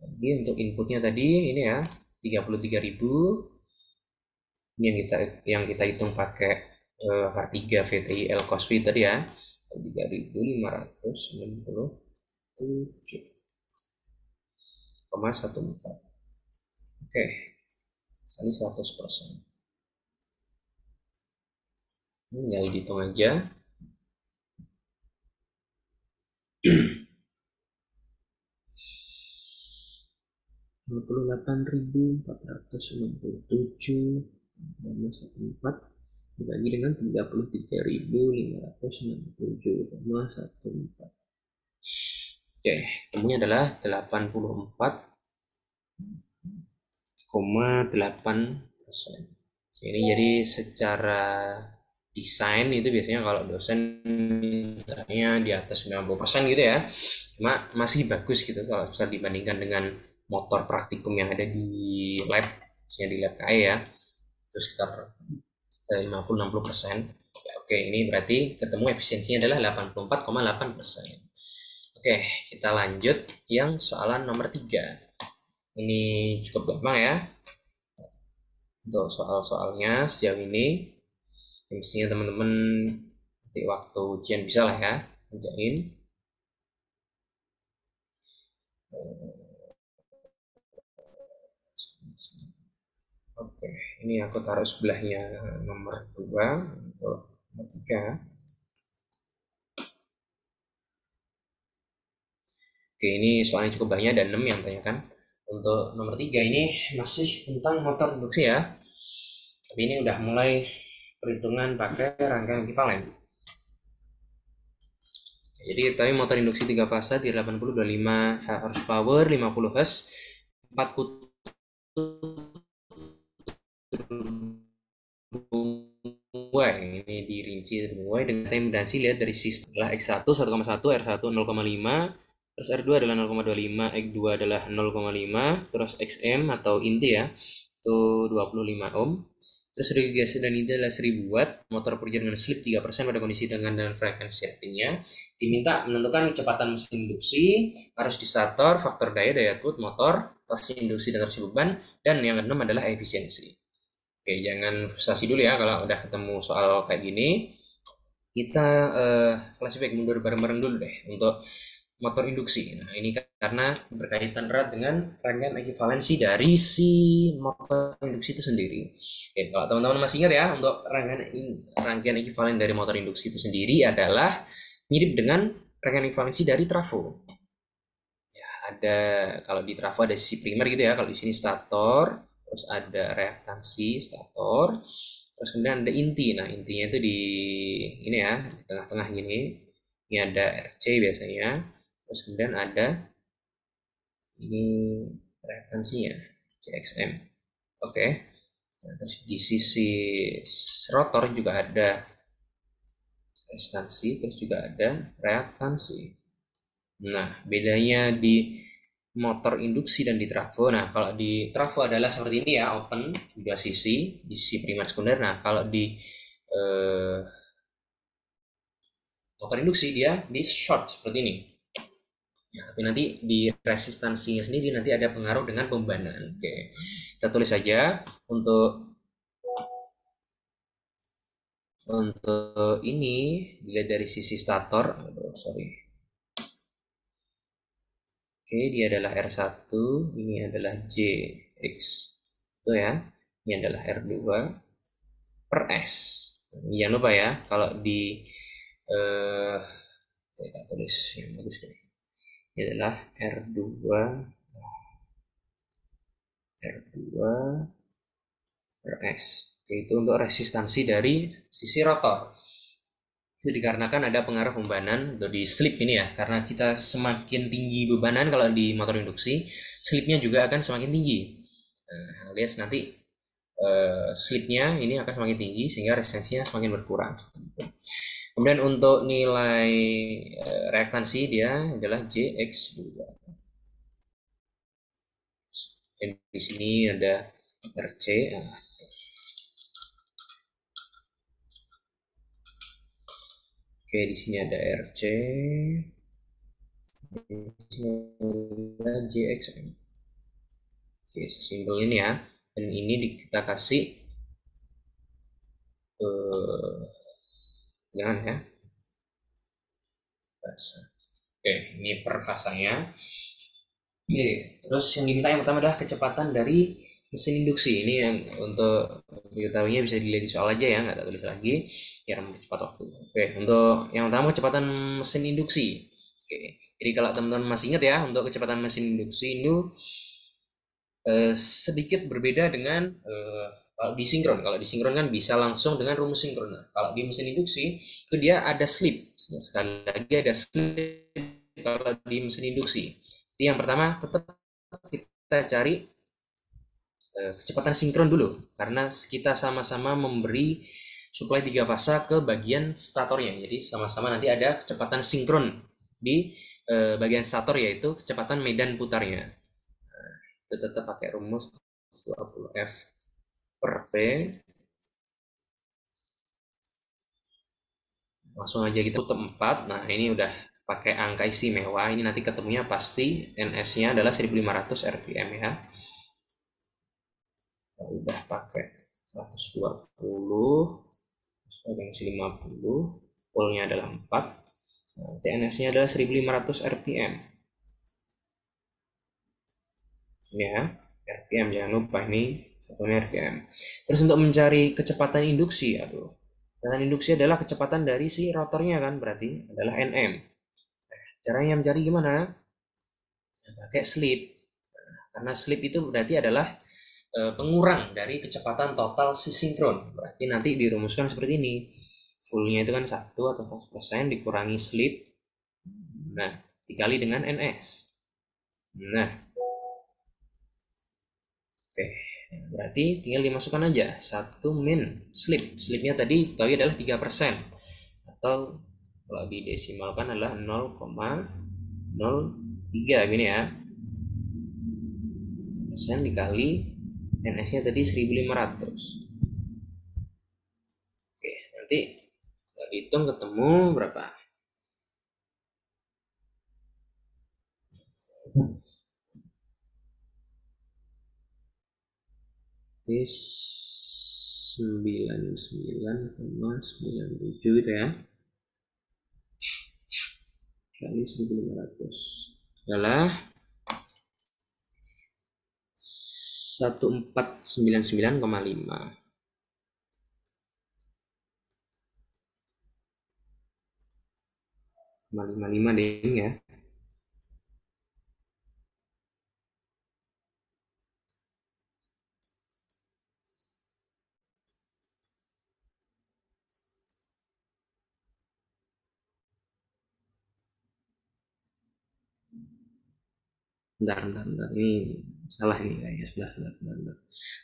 lagi untuk inputnya tadi ini ya 33.000. Ini yang kita hitung pakai R3 VTI L cos V tadi ya, 3.567,14. Oke, kali 100%. Ini tinggal dihitung aja. 28.467,14 dibagi dengan 33.567,14. Oke, temunya adalah 84,8%. Ini jadi secara desain itu biasanya kalau dosen mintanya di atas 90% gitu ya. Cuma masih bagus gitu kalau bisa dibandingkan dengan motor praktikum yang ada di lab, misalnya di lab KAE ya. Terus sekitar 50-60%. Ya, oke, ini berarti ketemu efisiensinya adalah 84,8%. Oke, kita lanjut yang soalan nomor 3. Ini cukup gampang ya. Untuk soal-soalnya sejauh ini, mestinya teman-teman nanti waktu ujian bisa lah ya ngerjain. Oke, ini aku taruh sebelahnya nomor 2 untuk nomor 3. Oke, ini soalnya cukup banyak, dan 6 yang tanyakan. Untuk nomor 3 ini masih tentang motor induksi ya. Tapi ini udah mulai perhitungan pakai rangkaian ekivalen. Jadi tapi motor induksi 3 fase di 80-25 horsepower, 50 Hz, 4 kutu ini dirinci dengan temdensi, lihat dari sistem adalah X1 1,1, R1 0,5, terus R2 adalah 0,25, X2 adalah 0,5, terus XM atau inti ya itu 25 ohm. Terus regasian dan ini adalah 1000 watt, motor bekerja dengan slip 3% pada kondisi dengan dan frekuensi ratingnya. Diminta menentukan kecepatan mesin induksi, arus di stator, faktor daya output motor, torsi induksi dan torsi beban, dan yang keenam adalah efisiensi. Oke, jangan frustasi dulu ya kalau udah ketemu soal kayak gini. Kita flashback mundur bareng-bareng dulu deh untuk motor induksi. Nah, ini karena berkaitan erat dengan rangkaian ekivalensi dari si motor induksi itu sendiri. Oke, kalau teman-teman masih ingat ya, untuk rangkaian ekivalen dari motor induksi itu sendiri adalah mirip dengan rangkaian ekivalensi dari trafo. Ya, ada kalau di trafo ada sisi primer gitu ya, kalau di sini stator, terus ada reaktansi stator, terus kemudian ada inti. Nah, intinya itu di ini ya, di tengah-tengah gini. Ini ada RC biasanya. Terus kemudian ada ini reaktansinya CXM. Oke. Nah, terus di sisi rotor juga ada reaktansi, terus juga ada reaktansi. Nah, bedanya di motor induksi dan di trafo. Nah, kalau di trafo adalah seperti ini ya, open dua sisi, di sisi primer sekunder. Nah, kalau di motor induksi dia di short seperti ini. Ya, tapi nanti di resistansinya sendiri nanti ada pengaruh dengan pembebanan. Oke, kita tulis saja untuk ini dilihat dari sisi stator. Sorry. Oke, dia adalah R1, ini adalah JX. Itu ya. Ini adalah R2 per S. Jangan lupa ya, kalau di kita tulis yang bagus deh. Ini adalah R2 per S. Oke, itu untuk resistansi dari sisi rotor. Itu dikarenakan ada pengaruh pembebanan atau di slip ini ya, karena kita semakin tinggi bebanan kalau di motor induksi, slipnya juga akan semakin tinggi. Nah, alias nanti slipnya ini akan semakin tinggi sehingga resistensinya semakin berkurang. Kemudian untuk nilai reaktansi dia adalah JX2. Dan di sini ada RC. Oke, di sini ada RC. Di sini ada JXM. Oke, sesimpel ini ya. Dan ini kita kasih jangan ya. Fasa. Oke, ini per fasanya. Oke, terus yang diminta yang pertama adalah kecepatan dari mesin induksi. Ini yang untuk diketahuinya bisa dilihat di soal aja ya, nggak tulis lagi biar mempercepat waktu. Oke, untuk yang pertama kecepatan mesin induksi. Oke, jadi kalau teman-teman masih ingat ya, untuk kecepatan mesin induksi itu sedikit berbeda dengan kalau disinkron. Kalau disinkron kan bisa langsung dengan rumus sinkron. Nah, kalau di mesin induksi itu dia ada slip. Sekali lagi ada slip kalau di mesin induksi. Jadi yang pertama tetap kita cari kecepatan sinkron dulu karena kita sama-sama memberi suplai 3 fasa ke bagian statornya. Jadi sama-sama nanti ada kecepatan sinkron di bagian stator yaitu kecepatan medan putarnya. Nah, itu tetap pakai rumus 20F per P. Langsung aja kita tutup 4. Nah, ini udah pakai angka istimewa. Ini nanti ketemunya pasti NS-nya adalah 1500 rpm ya. Saya udah pakai 120 frekuensi 50, polnya adalah 4. Nah, TNS-nya adalah 1500 rpm. Ya, rpm jangan lupa ini satunya rpm. Terus untuk mencari kecepatan induksi, kecepatan induksi adalah kecepatan dari si rotornya kan, berarti adalah Nm. Caranya mencari gimana? Pakai slip. Nah, karena slip itu berarti adalah pengurang dari kecepatan total si sinkron. Berarti nanti dirumuskan seperti ini. Fullnya itu kan 1 atau 100% dikurangi slip. Nah, dikali dengan NS. Nah, oke. Berarti tinggal dimasukkan aja 1 min slip. Slipnya tadi tahu adalah 3%. Atau kalau didesimalkan adalah 0,03 gini ya. Persen dikali NS-nya tadi 1500. berarti hitung ketemu berapa? Tis 99,97 gitu ya, kali 1.500 adalah 1499,5. 55 deh ya. Bentar. Ini salah ini kayaknya. Sebentar.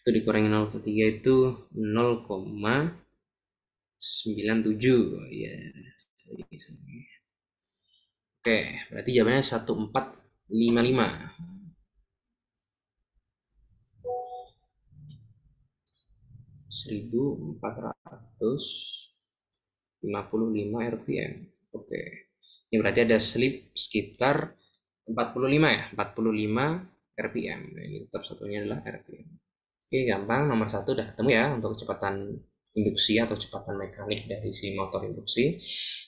Itu dikurangi 0,3 itu 0,97. Iya. Oke, berarti jawabannya 1455. 1455 rpm. Oke. Ini berarti ada slip sekitar 45 ya, 45 rpm. Nah, ini tetap satunya adalah rpm. Oke, gampang. Nomor 1 udah ketemu ya untuk kecepatan induksi atau kecepatan mekanik dari si motor induksi.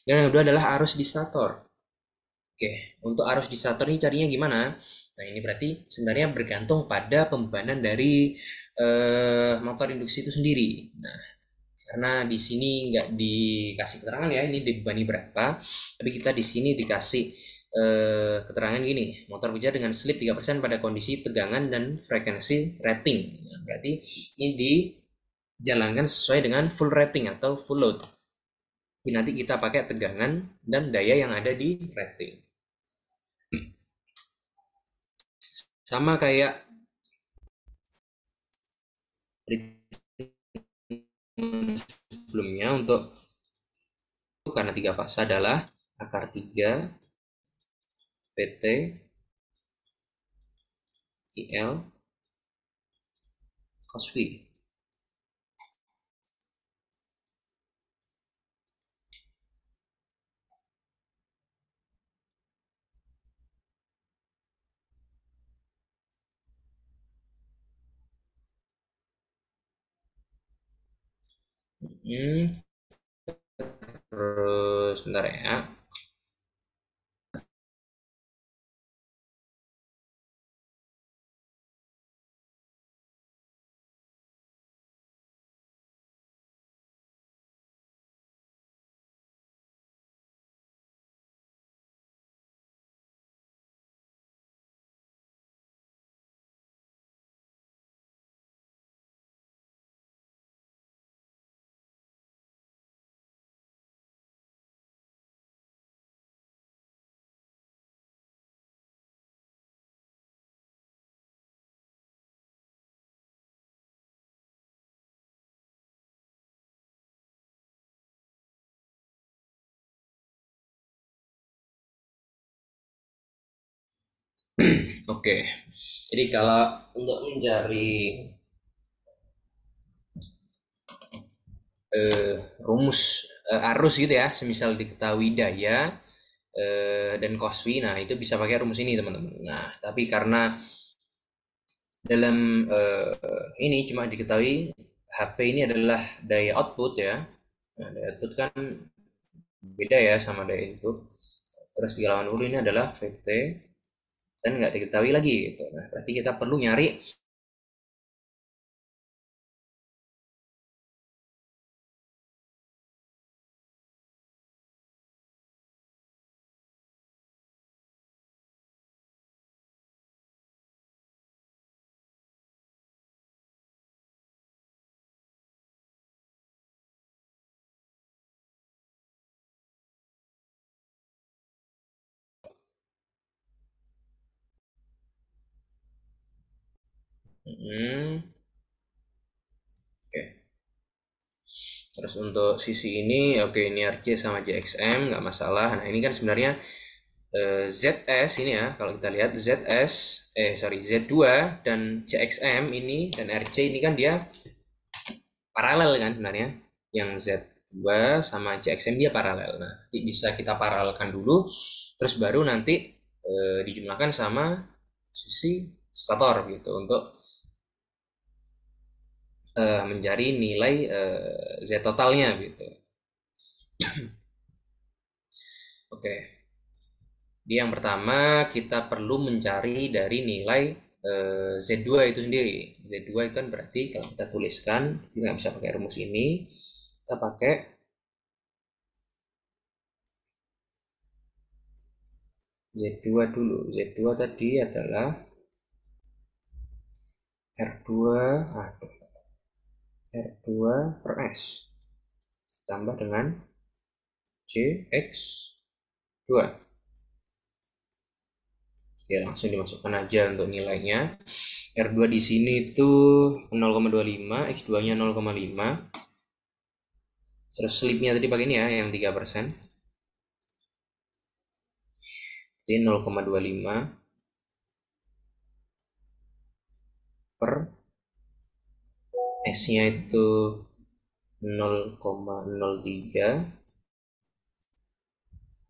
Dan yang kedua adalah arus di stator. Oke, untuk arus di stator ini carinya gimana? Nah, ini berarti sebenarnya bergantung pada pembebanan dari motor induksi itu sendiri. Nah, karena di sini nggak dikasih keterangan ya, ini dibebani berapa, tapi kita di sini dikasih keterangan gini, motor bekerja dengan slip 3% pada kondisi tegangan dan frekuensi rating. Nah, berarti ini dijalankan sesuai dengan full rating atau full load. Jadi nanti kita pakai tegangan dan daya yang ada di rating. Sama kayak sebelumnya, untuk karena 3 fase adalah akar 3 PT IL cos V. Terus bentar ya. Oke, jadi kalau untuk mencari rumus arus gitu ya, semisal diketahui daya dan cos V, nah itu bisa pakai rumus ini teman-teman. Nah, tapi karena dalam ini cuma diketahui HP ini adalah daya output ya. Nah, daya output kan beda ya sama daya input. Terus 380 ini adalah VT dan nggak diketahui lagi gitu. Nah, berarti kita perlu nyari oke. Terus untuk sisi ini, oke, ini RC sama JXM nggak masalah. Nah, ini kan sebenarnya ZS ini ya, kalau kita lihat Z2 dan JXM ini dan RC ini kan dia paralel kan sebenarnya. Yang Z 2 sama JXM dia paralel. Nah, bisa kita paralelkan dulu, terus baru nanti dijumlahkan sama sisi stator gitu untuk mencari nilai Z totalnya gitu. Oke. Jadi yang pertama kita perlu mencari dari nilai Z2 itu sendiri. Z2 itu kan berarti kalau kita tuliskan, kita nggak bisa pakai rumus ini, kita pakai Z2 dulu. Z2 tadi adalah R2, R2 per S ditambah dengan JX2. Oke, langsung dimasukkan aja untuk nilainya. R2 di sini itu 0,25, X2-nya 0,5. Terus slipnya tadi pakai ini ya, yang 3%. Jadi 0,25 per S-nya itu 0,03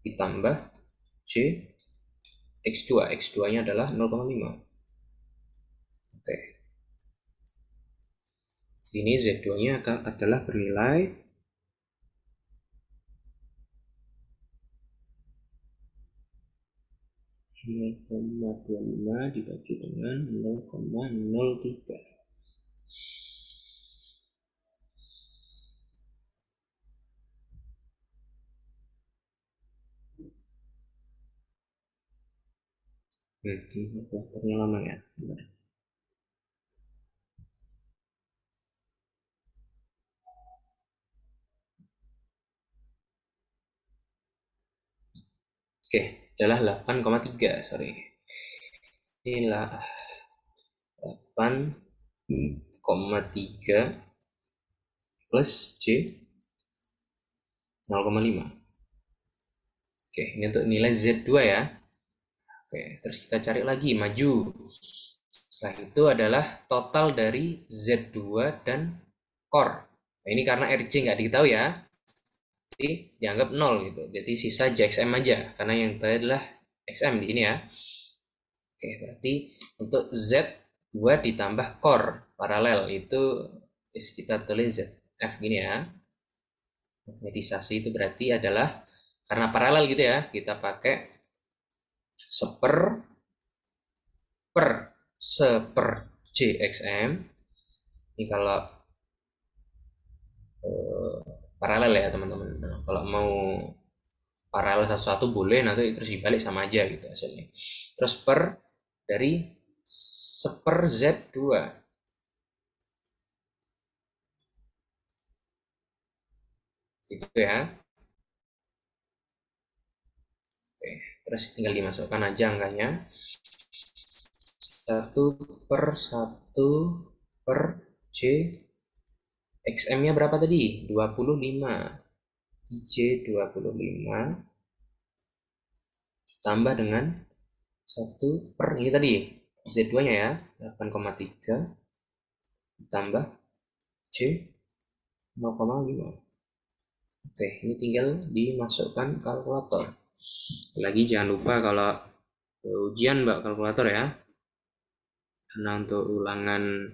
ditambah J X2. X2-nya adalah 0,5. Oke. Ini Z2-nya adalah bernilai 0,25 dibagi dengan 0,03. Ini kalkulatornya lama ya. Bentar. Oke, adalah 8,3, sorry. Inilah 8,3 plus J 0,5. Oke, ini untuk nilai Z2 ya. Oke, terus kita cari lagi, maju. Setelah itu adalah total dari Z2 dan core. Nah, ini karena RC nggak diketahui ya, jadi dianggap 0 gitu. Jadi sisa JXM aja, karena yang tadi adalah XM di sini ya. Oke, berarti untuk Z2 ditambah core paralel itu kita tulis ZF gini ya. Magnetisasi itu berarti adalah karena paralel gitu ya, kita pakai seper JXM. Ini kalau paralel ya teman-teman. Nah, kalau mau paralel satu-satu boleh, nanti terus dibalik sama aja gitu hasilnya. Terus per dari seper Z2 gitu ya. Oke, terus tinggal dimasukkan aja angkanya. 1/1 per J XM-nya berapa tadi? 25. J 25 ditambah dengan 1 per ini tadi Z2-nya ya, 8,3 ditambah J 0,5. Oke, ini tinggal dimasukkan kalkulator. Lagi jangan lupa kalau ujian mbak kalkulator ya, karena untuk ulangan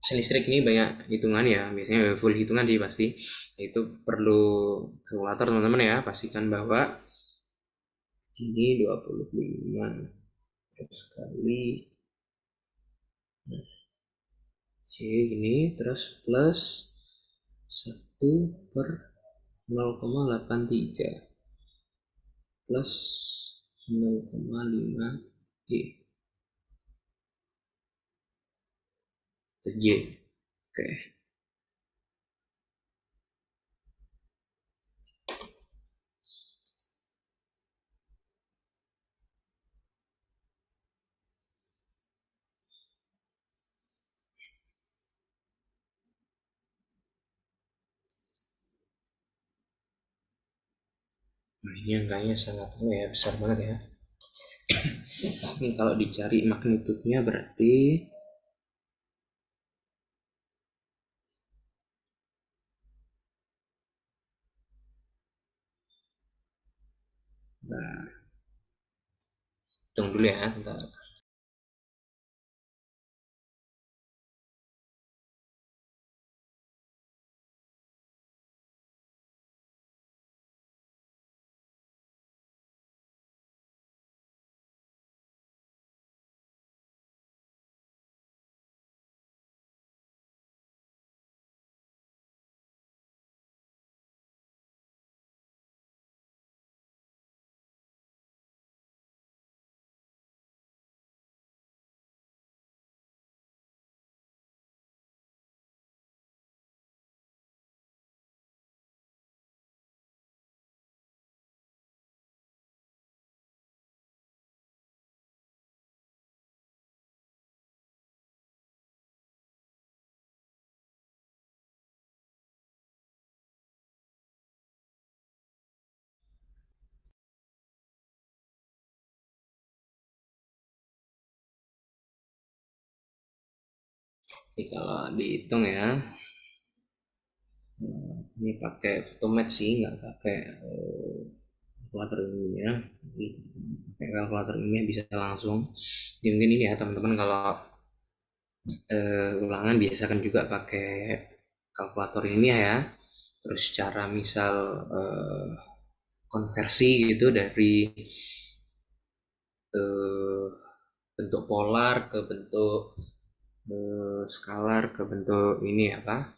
mesin listrik ini banyak hitungan ya, biasanya full hitungan sih pasti. Itu perlu kalkulator teman-teman ya, pastikan bahwa ini 25 terus kali C ini terus plus 1 per 0,83 plus 0,5 E J. Oke. Nah, ini angkanya sangat ya, besar banget ya. Ini kalau dicari magnitudenya berarti Nah, hitung dulu ya. Bentar. Jadi kalau dihitung ya, ini pakai Photomat sih, nggak pakai kalkulator ini ya. Jadi, pakai kalkulator ini bisa langsung. Jadi mungkin ini ya teman-teman, kalau ulangan biasakan juga pakai kalkulator ini ya. Terus cara misal konversi gitu dari eh, bentuk polar ke bentuk skalar ke bentuk ini apa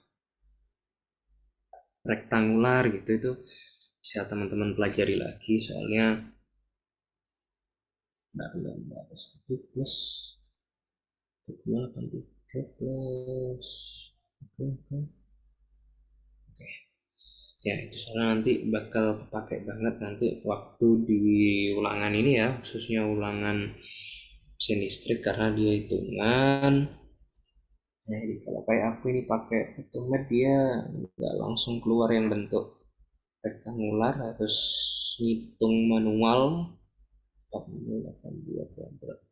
rektangular gitu, itu bisa teman-teman pelajari lagi soalnya. Bentar, satu plus 83 plus oke oke oke ya, itu soalnya nanti bakal kepake banget nanti waktu di ulangan ini ya, khususnya ulangan mesin listrik karena dia hitungan. Nah, jadi kalau kayak aku ini pakai Photomat, dia nggak langsung keluar yang bentuk rektangular, harus ngitung manual 4082 kuadrat.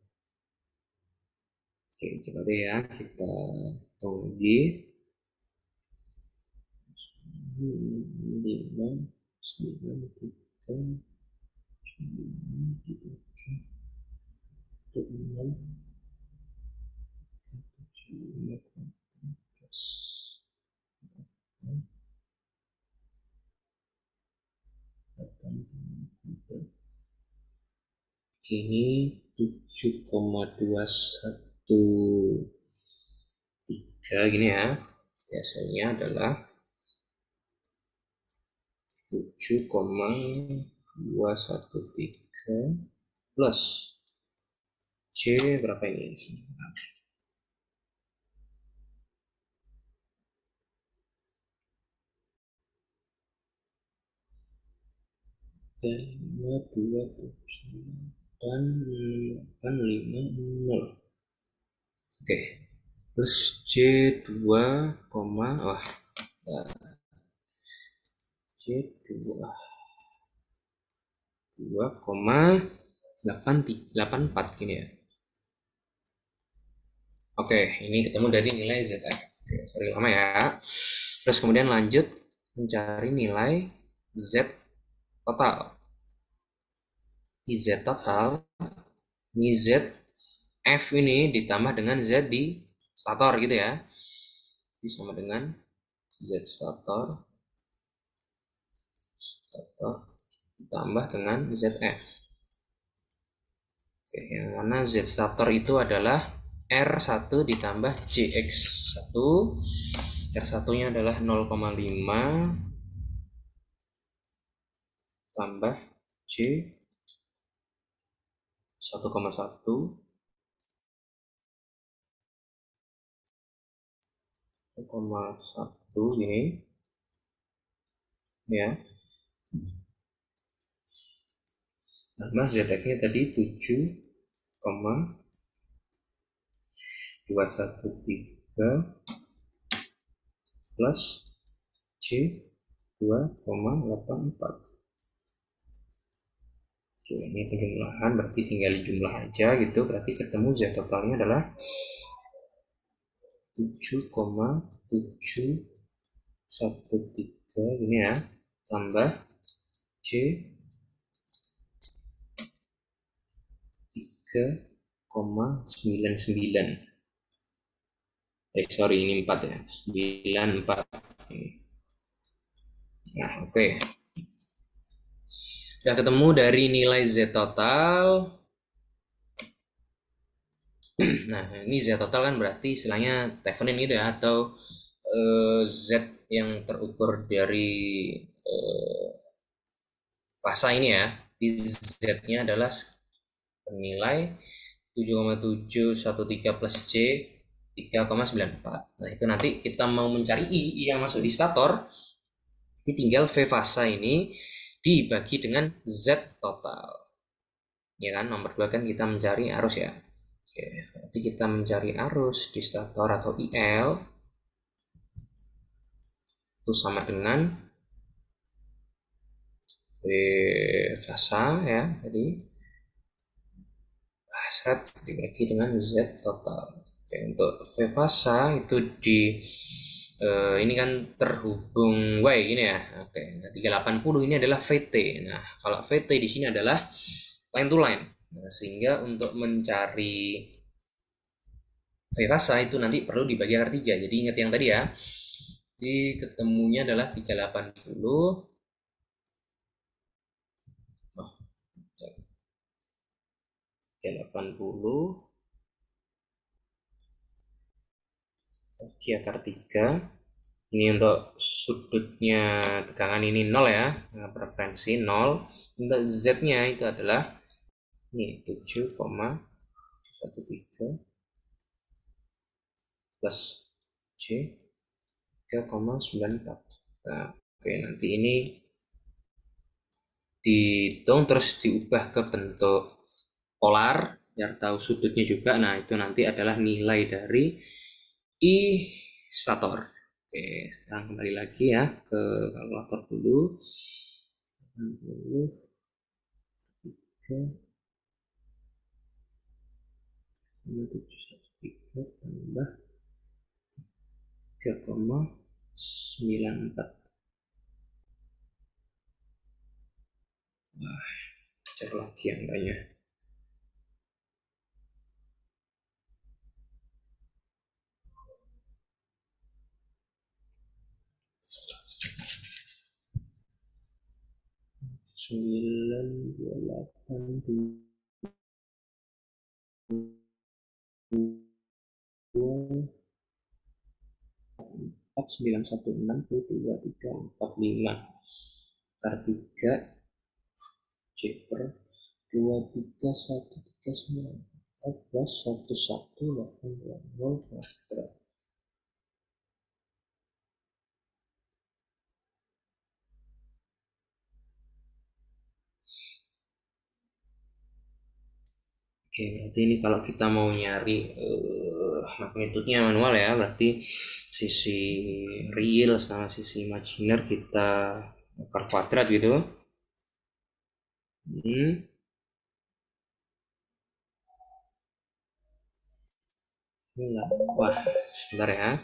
Oke, coba deh ya kita hitung lagi. 5 9 3 9 ini 7,213 gini ya, biasanya adalah 7,213 plus C berapa ini? 5,279,850. Oke, plus C 2, wah, C 2,84 gini ya. Oke, ini ketemu dari nilai ZF. Oke, sorry lama ya. Terus kemudian lanjut mencari nilai Z total. Di Z total, ini Z F ini ditambah dengan Z di stator gitu ya. Ini sama dengan Z stator ditambah dengan ZF. Oke, yang mana Z stator itu adalah R1 ditambah JX1. R1 nya adalah 0,5 tambah J 1,1 1,1 gini ya, tambah ZF nya tadi 7,213 plus C 2,84. Oke, ini penjumlahan berarti tinggal jumlah aja gitu, berarti ketemu Z totalnya adalah 7,713 gini ya, tambah C 3,99. Sorry, ini 4 ya. 94. Nah, oke. Udah ketemu dari nilai Z total. Nah, ini Z total kan berarti istilahnya Thevenin gitu ya, atau Z yang terukur dari fasa ini ya. Di Z-nya adalah bernilai 7,713 plus J 3,94. Nah, itu nanti kita mau mencari I yang masuk di stator, jadi tinggal V fasa ini dibagi dengan Z total. Ya kan, nomor 2 kan kita mencari arus ya. Oke, berarti kita mencari arus di stator atau IL itu sama dengan V fasa ya. Jadi seret dibagi dengan Z total. Oke, untuk V fasa itu di ini kan terhubung Y gini ya. Oke, nah 380 ini adalah VT. Nah, kalau VT di sini adalah line to line. Nah, sehingga untuk mencari V fasa itu nanti perlu dibagi akar 3. Jadi ingat yang tadi ya. Jadi ketemunya adalah 380. Oh, 380 bagi akar 3. Ini untuk sudutnya tegangan ini 0 ya, preferensi 0. Untuk Z-nya itu adalah ini 7,13 plus J 3,94. Nah, oke, nanti ini dihitung terus diubah ke bentuk polar biar tahu sudutnya juga. Nah, itu nanti adalah nilai dari I stator. Oke, sekarang kembali lagi ya ke kalkulator dulu. 713 tambah 3,94. Nah, cek lagi angkanya. Sembilan dua delapan dua empat 916 2 3 4 5 akar 3 J per 2 3 1 3 9 14 1 1 8 2 0 kuadrat. Oke, berarti ini kalau kita mau nyari magnitudenya manual ya, berarti sisi real sama sisi imajiner kita akar kuadrat gitu. Wah, sebentar ya.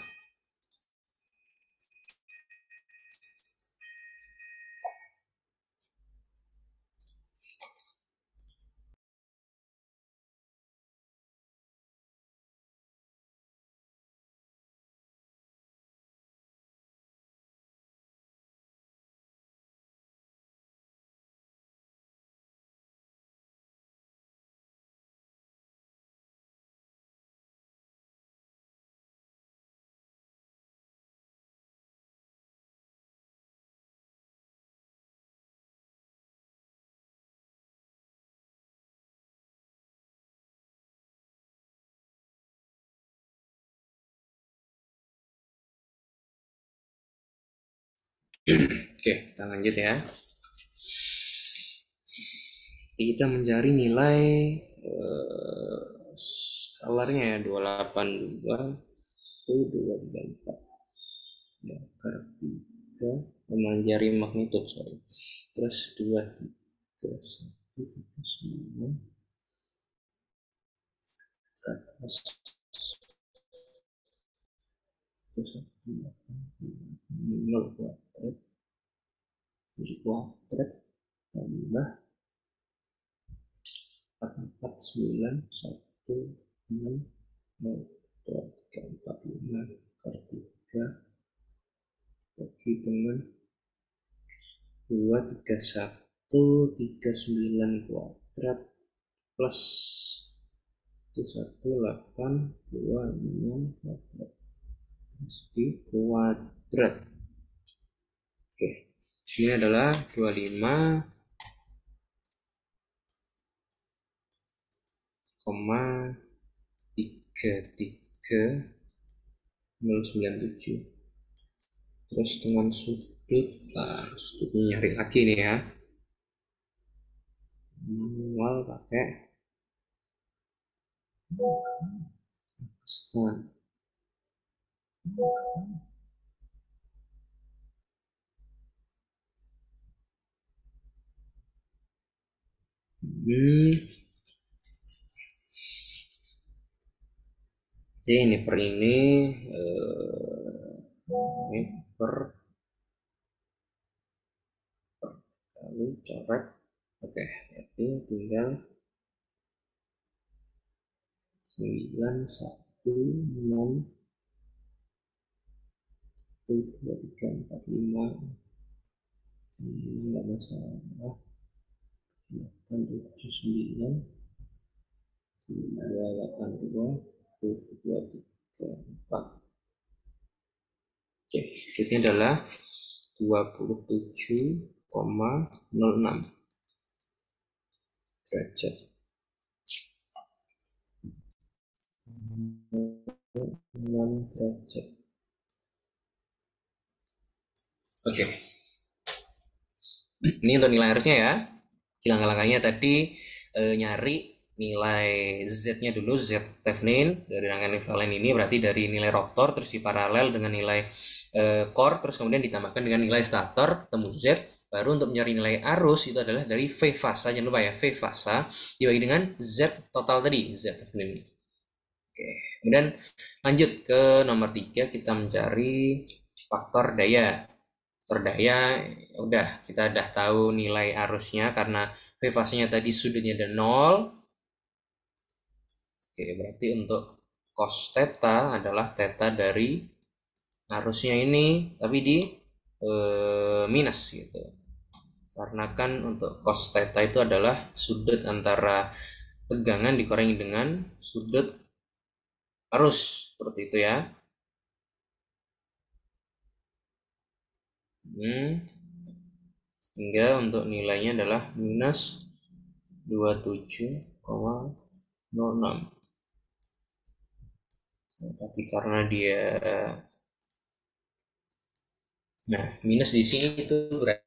Oke, kita lanjut ya. Kita mencari nilai skalarnya ya, 282 itu 234 ya, akar 3 mencari magnitud sorry. Terus 2 3 1 3 9 atas 0 kuadrat jadi kuadrat tambah 4 9 1 6 0 2 3 4 5 akar 3 bagi dengan 2 3 1 3 9 kuadrat plus 1 8 2 6 kuadrat pasti kuadrat. Oke, ini adalah 25,33 097. Terus dengan sudut, sudutnya nyari lagi nih ya, manual pakai stand. Jadi ini per ini per kali coret. Oke, berarti tinggal 9 1 6 1 2 3 4 5 ini nggak masalah. 8 7 9 2 8 2 2 3 4. Oke, ini adalah 27,06 derajat. 6 derajat. Oke. Ini untuk nilai arusnya ya. Langkah-langkahnya tadi nyari nilai Z-nya dulu, Z Thevenin dari rangkaian ekivalen ini berarti dari nilai roktor terus diparalel dengan nilai core terus kemudian ditambahkan dengan nilai stator ketemu Z. Baru untuk mencari nilai arus itu adalah dari V fasa, jangan lupa ya, V fasa dibagi dengan Z total tadi, Z Thevenin. Oke, kemudian lanjut ke nomor 3, kita mencari faktor daya. Daya udah kita udah tahu nilai arusnya karena V fasenya tadi sudutnya ada 0. Oke, berarti untuk cos theta adalah theta dari arusnya ini tapi di minus gitu. Karena kan untuk cos theta itu adalah sudut antara tegangan dikurangi dengan sudut arus, seperti itu ya. Hingga untuk nilainya adalah minus 27,06. Tapi karena dia minus di sini itu berarti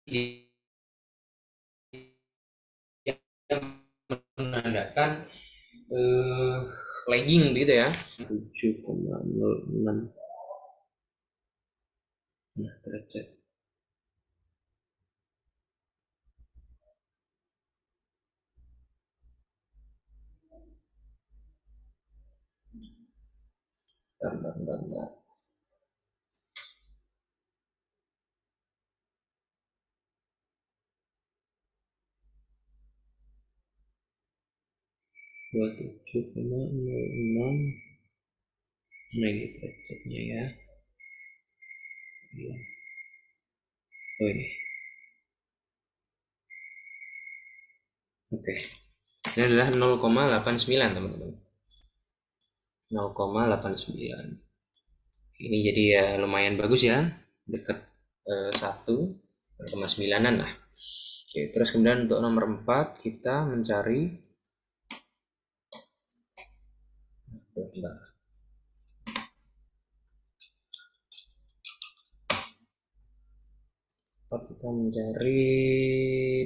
dia menandakan lagging gitu ya. 7,06 derajat. Bentar. 27,06. Nah ini derajatnya ya. Oh ini. Oke. Ini adalah 0,89 teman-teman. 0,89. Ini jadi ya lumayan bagus ya, dekat 1,9an lah. Oke, terus kemudian untuk nomor 4 kita mencari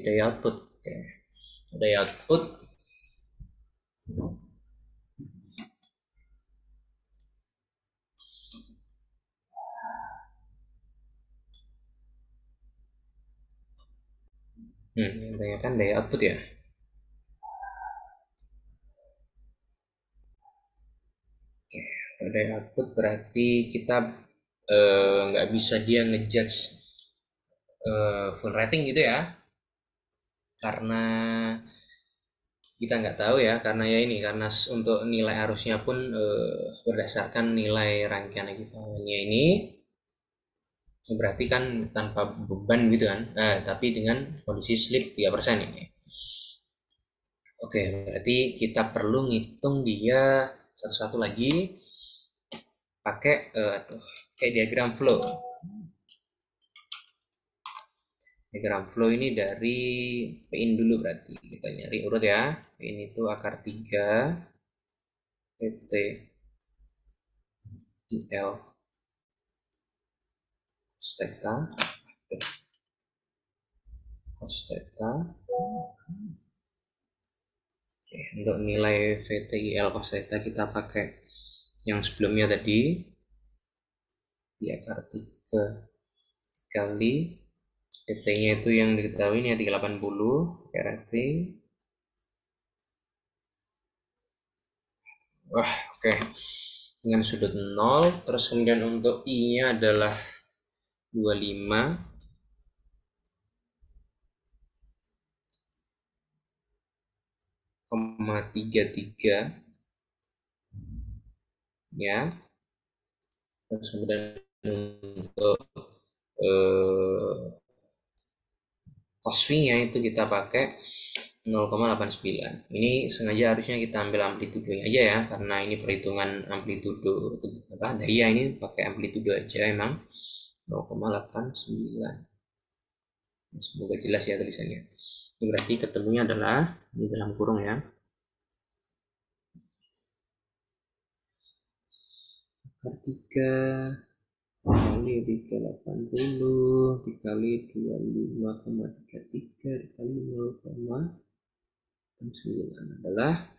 daya output. Oke. Daya output kan daya output ya. Oke, Badai output berarti kita nggak bisa dia ngejudge full rating gitu ya, karena kita nggak tahu ya, karena ya ini karena untuk nilai arusnya pun berdasarkan nilai rangkaian ekivalennya ini, berarti kan tanpa beban gitu kan, tapi dengan kondisi slip 3% ini. Oke, berarti kita perlu ngitung dia satu-satu lagi pakai kayak diagram flow. Diagram flow ini dari Pin dulu, berarti kita nyari urut ya. Pin itu akar 3 PT IL cos theta cos theta. Oke, untuk nilai VTIL cos theta kita pakai yang sebelumnya tadi, di akar 3 kali PT-nya itu yang diketahui ini ya 380 rating. Wah, oke. Dengan sudut 0, terus kemudian untuk I-nya adalah 25,33 ya. Terus kemudian untuk cos V-nya itu kita pakai 0,89. Ini sengaja harusnya kita ambil amplitudenya aja ya, karena ini perhitungan amplitudo daya, ini pakai amplitudo aja emang 0,89. Semoga jelas ya tulisannya. Ini berarti ketemunya adalah di dalam kurung ya, akar 3 kali 380 dikali 25,33 dikali 0,9 adalah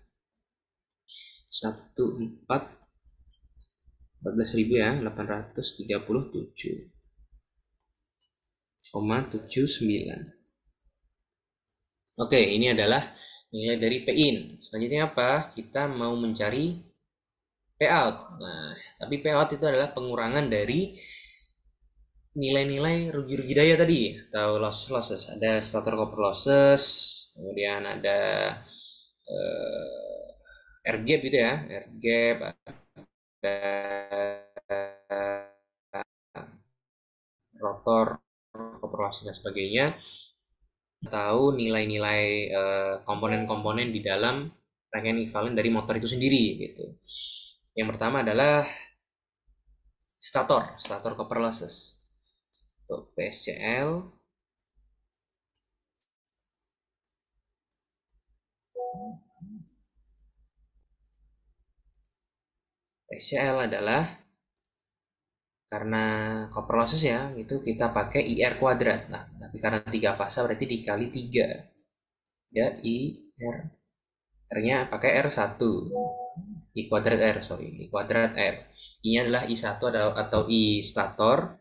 14.000 ya, 837,79. Oke, ini adalah nilai dari Pin. Selanjutnya apa? Kita mau mencari payout. Nah, tapi payout itu adalah pengurangan dari nilai-nilai rugi-rugi daya tadi atau losses. Ada starter copper losses, kemudian ada air gap gitu ya, air gap, ada rotor copper losses dan sebagainya. Tahu nilai-nilai komponen-komponen di dalam rangkaian ekivalen dari motor itu sendiri gitu. Yang pertama adalah stator copper losses. Untuk PSCL adalah karena copper losses ya, itu kita pakai IR kuadrat. Nah, tapi karena 3 fasa berarti dikali 3. Ya, IR. R-nya pakai R1. I kuadrat R, sorry. I kuadrat R. I-nya adalah I1 atau I stator.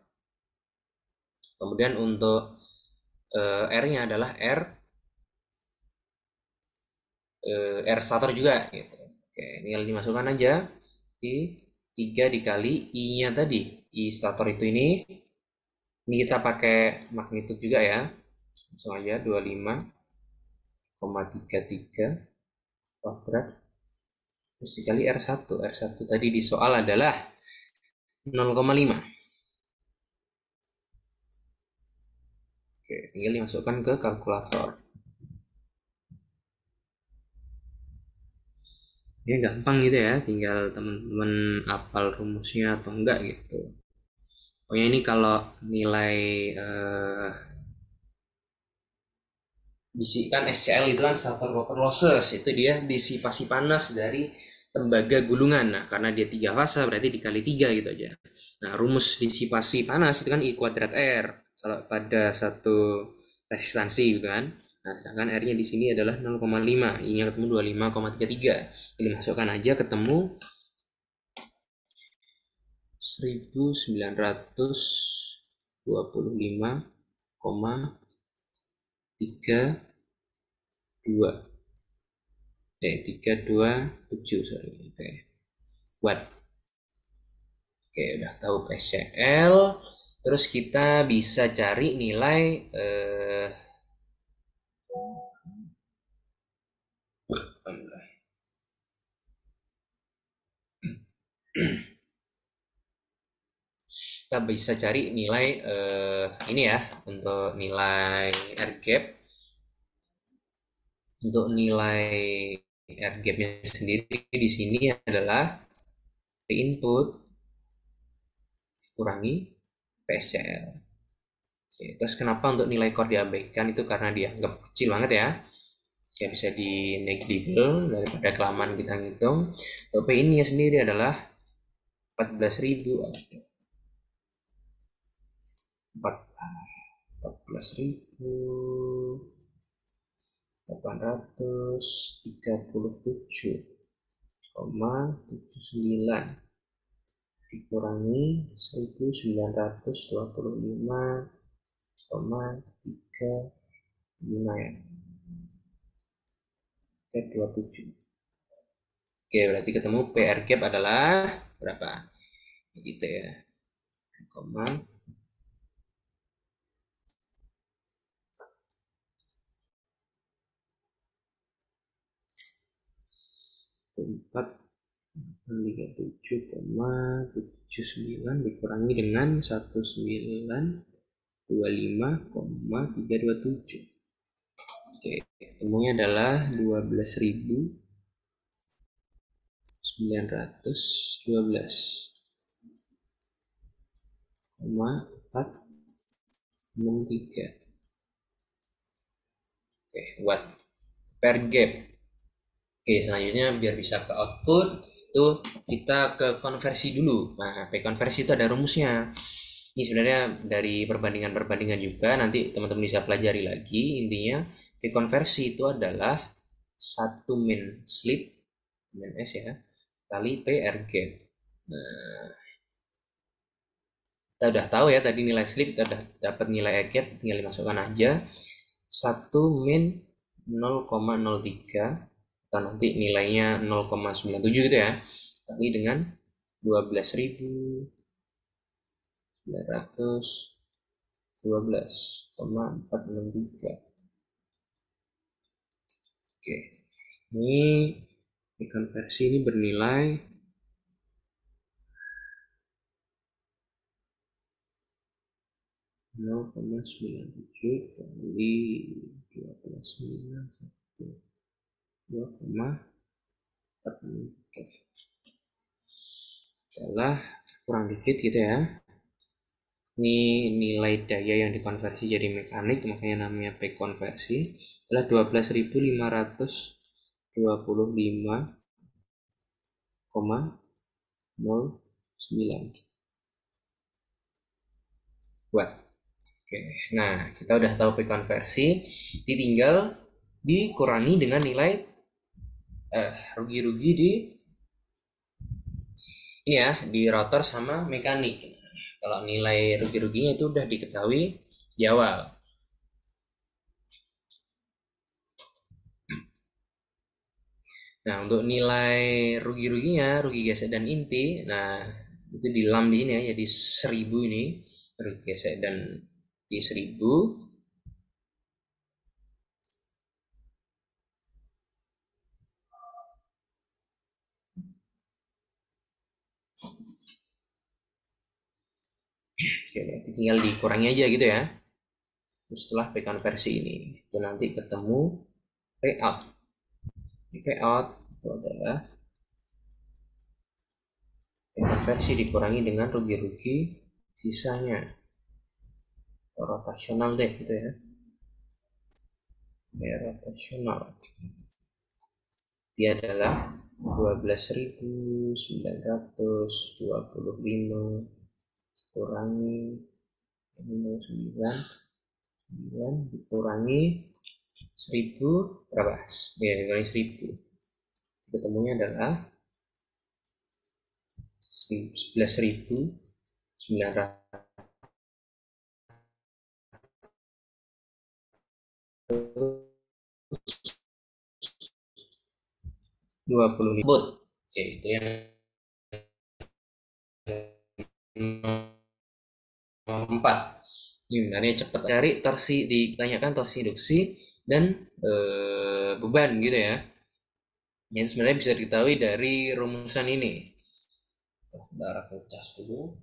Kemudian untuk R-nya adalah R stator juga gitu. Oke, tinggal dimasukkan aja di 3 dikali I-nya tadi. I stator itu ini kita pakai magnitud juga ya. Langsung aja 25,33 kuadrat terus dikali R1. R1 tadi di soal adalah 0,5. Oke, tinggal dimasukkan ke kalkulator. Ya gampang gitu ya, tinggal teman-teman hafal rumusnya atau enggak gitu. Pokoknya ini kalau nilai bisikan SCL itu kan starter copper losses, itu dia disipasi panas dari tembaga gulungan. Nah, karena dia 3 fasa berarti dikali 3 gitu aja. Nah, rumus disipasi panas itu kan I kuadrat R kalau pada satu resistansi gitu kan. Nah, sedangkan R-nya di sini adalah 0,5, I-nya ketemu 25,33. Jadi masukkan aja ketemu 1925,32 327 sorry. Oke. Watt. Oke, udah tahu PSCL. Terus kita bisa cari nilai kita bisa cari nilai ini ya, untuk nilai R gap. Untuk nilai R gap-nya sendiri di sini adalah P input kurangi PSCL. Oke, terus kenapa untuk nilai core diabaikan itu karena dianggap kecil banget ya. Ya bisa di negligible daripada kelamaan kita ngitung. Untuk P ini sendiri adalah 14.000 14.837,79 dikurangi 1925,35 ya. Oke, 27. Oke, berarti ketemu PR gap adalah berapa? Gitu ya. Koma 4,37,79 dikurangi dengan 1925,327. Oke, ketemunya adalah 12.912,463. Oke, buat per gap. Oke, selanjutnya biar bisa ke output itu kita ke konversi dulu. Nah, P konversi itu ada rumusnya. Ini sebenarnya dari perbandingan-perbandingan juga, nanti teman-teman bisa pelajari lagi. Intinya P konversi itu adalah 1 min slip min S ya kali P R gap. Nah, kita udah tahu ya tadi nilai slip, kita udah dapat nilai R gap, tinggal dimasukkan aja 1 min 0,03 atau nanti nilainya 0,97 gitu ya, kali dengan 12.912,463. Oke, ini konversi ini bernilai 0,97 kali 12,912,463 adalah kurang dikit gitu ya. Ini nilai daya yang dikonversi jadi mekanik, makanya namanya P konversi adalah 12.525,09 watt. Oke, nah kita udah tahu P konversi, tinggal dikurangi dengan nilai rugi-rugi di ini ya, di rotor sama mekanik. Kalau nilai rugi-ruginya itu udah diketahui di awal. Nah, untuk nilai rugi-ruginya, rugi gesek dan inti, nah itu di lam di ini ya, jadi 1000 ini rugi gesek dan di 1000. Oke, berarti tinggal dikurangi aja gitu ya. Terus setelah P konversi ini, itu nanti ketemu P out. P out itu adalah P konversi dikurangi dengan rugi-rugi sisanya. Rotasional deh gitu ya. Ya, rotasional. Dia adalah 12.925 kurangi 9 dikurangi 1000 berapa? Ya, dikurangi 1000. Ketemunya adalah 11.920 volt. Oke, itu yang 4. Ini sebenarnya cepat cari torsi, ditanyakan torsi induksi dan beban gitu ya. Yang sebenarnya bisa diketahui dari rumusan ini. Darah cas dulu.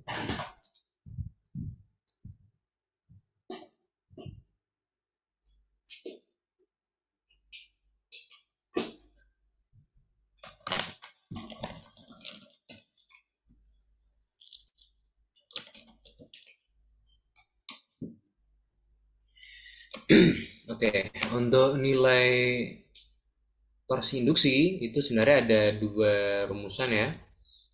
Oke, untuk nilai torsi induksi itu sebenarnya ada dua rumusan ya.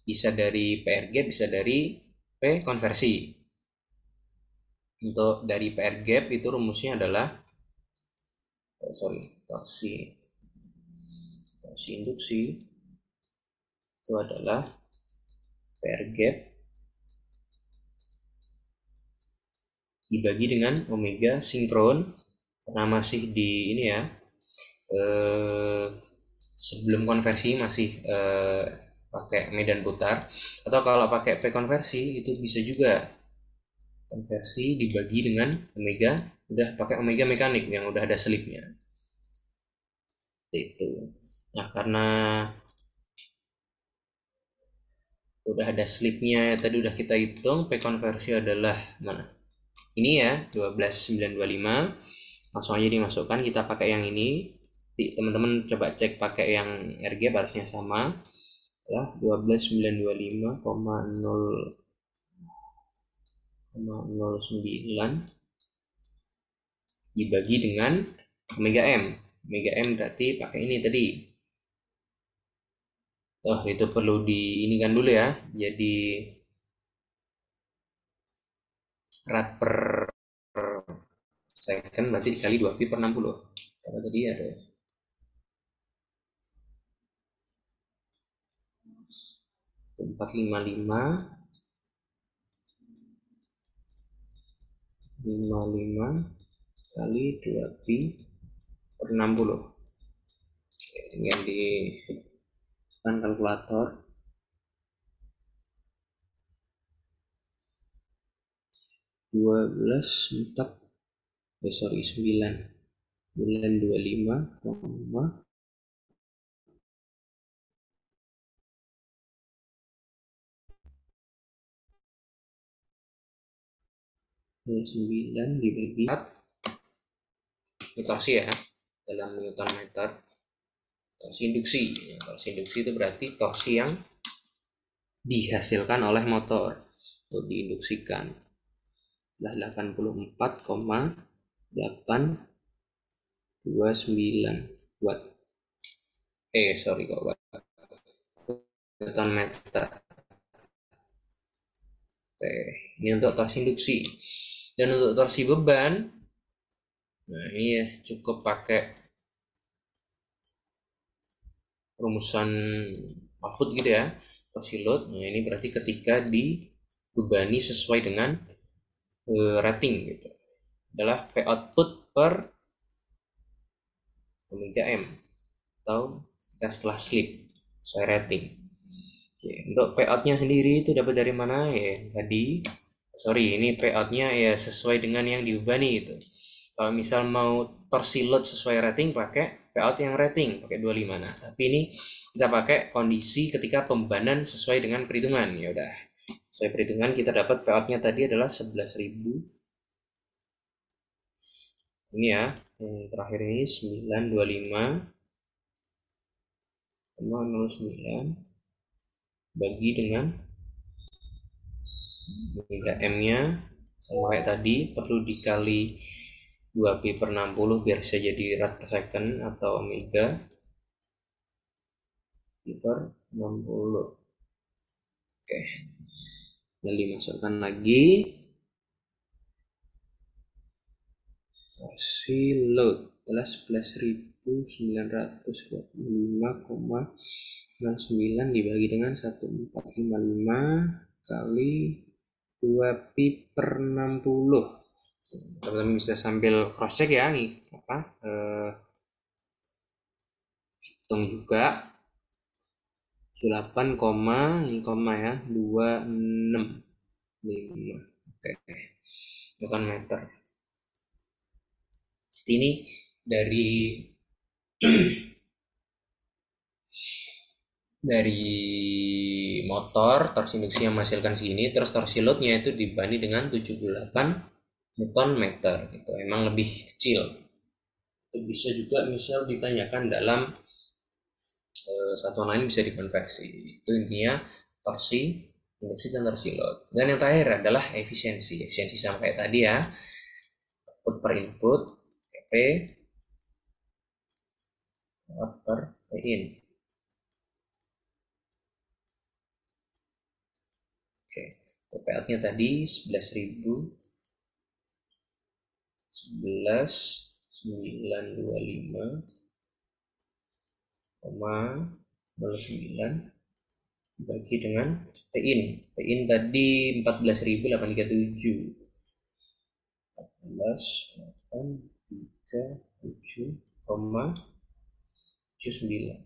Bisa dari PR gap, bisa dari P konversi. Untuk dari PR gap itu rumusnya adalah torsi induksi itu adalah PR gap dibagi dengan omega sinkron, karena masih di ini ya, sebelum konversi masih pakai medan putar, atau kalau pakai P konversi itu bisa juga konversi dibagi dengan omega, udah pakai omega mekanik yang udah ada slipnya itu. Nah, karena udah ada slipnya tadi udah kita hitung, P konversi adalah mana ini ya, 12.925. Langsung aja dimasukkan, kita pakai yang ini. Teman-teman coba cek pakai yang RG harusnya sama lah, 12.925,0,09 dibagi dengan omega M. Omega M berarti pakai ini tadi. Oh, itu perlu di ini kan dulu ya. Jadi rad per second berarti dikali 2 pi per 60. Apa tadi ada 455 55 kali 2 pi per 60. Ini yang di kalkulator. 925, 9 dibagi 4 torsi ya, dalam Newton meter. Torsi induksi. Torsi induksi itu berarti torsi yang dihasilkan oleh motor atau diinduksikan. 84,829 watt. Sorry kok watt. Newton meter. Oke, ini untuk torsi induksi. Dan untuk torsi beban, nah ini ya cukup pakai rumusan output gitu ya, torsi load. Nah ini berarti ketika dibebani sesuai dengan rating gitu, adalah P output per omega M, atau kita setelah slip sesuai rating. Oke, untuk P outnya sendiri itu dapat dari mana ya tadi, ini P outnya ya sesuai dengan yang dibebani gitu. Kalau misal mau torsi load sesuai rating pakai P out yang rating pakai 25. Nah tapi ini kita pakai kondisi ketika pembebanan sesuai dengan perhitungan. Ya udah, sesuai perhitungan kita dapat P outnya tadi adalah 11.000. Ini ya yang terakhir ini 925,09 bagi dengan omega M nya sama kayak tadi, perlu dikali 2 pi per 60 biar bisa jadi rad per second, atau omega pi per 60. Oke, dan dimasukkan lagi torsi load adalah 11.925,09 dibagi dengan 1455 kali 2 pi per 60. Teman-teman bisa sambil cross check ya, hitung juga 8, ini koma ya, 26. 5. Oke, bukan meter. Ini dari motor torsi induksi yang menghasilkan segini, terus torsi loadnya itu dibanding dengan 78 Newton meter gitu. Emang lebih kecil. Itu bisa juga misal ditanyakan dalam satuan lain bisa dikonversi. Itu intinya torsi induksi dan torsi load. Dan yang terakhir adalah efisiensi. Efisiensi sama kayak tadi ya. Output per input, P, out per in. Oke, PPL-nya tadi 11.000 11.925,09 dibagi dengan Pin. Pin tadi 14.837. 14.837,79.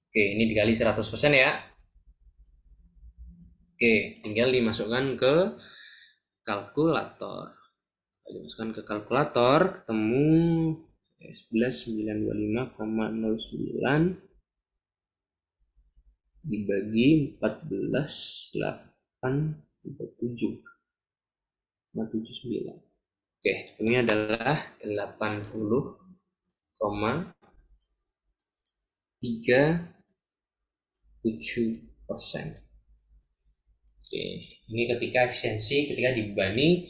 Oke, ini dikali 100% ya. Oke, tinggal dimasukkan ke kalkulator. Dimasukkan ke kalkulator, ketemu 11.925,09 dibagi 14.837,79. Oke, ini adalah 80,37%. Oke, ini ketika efisiensi ketika dibebani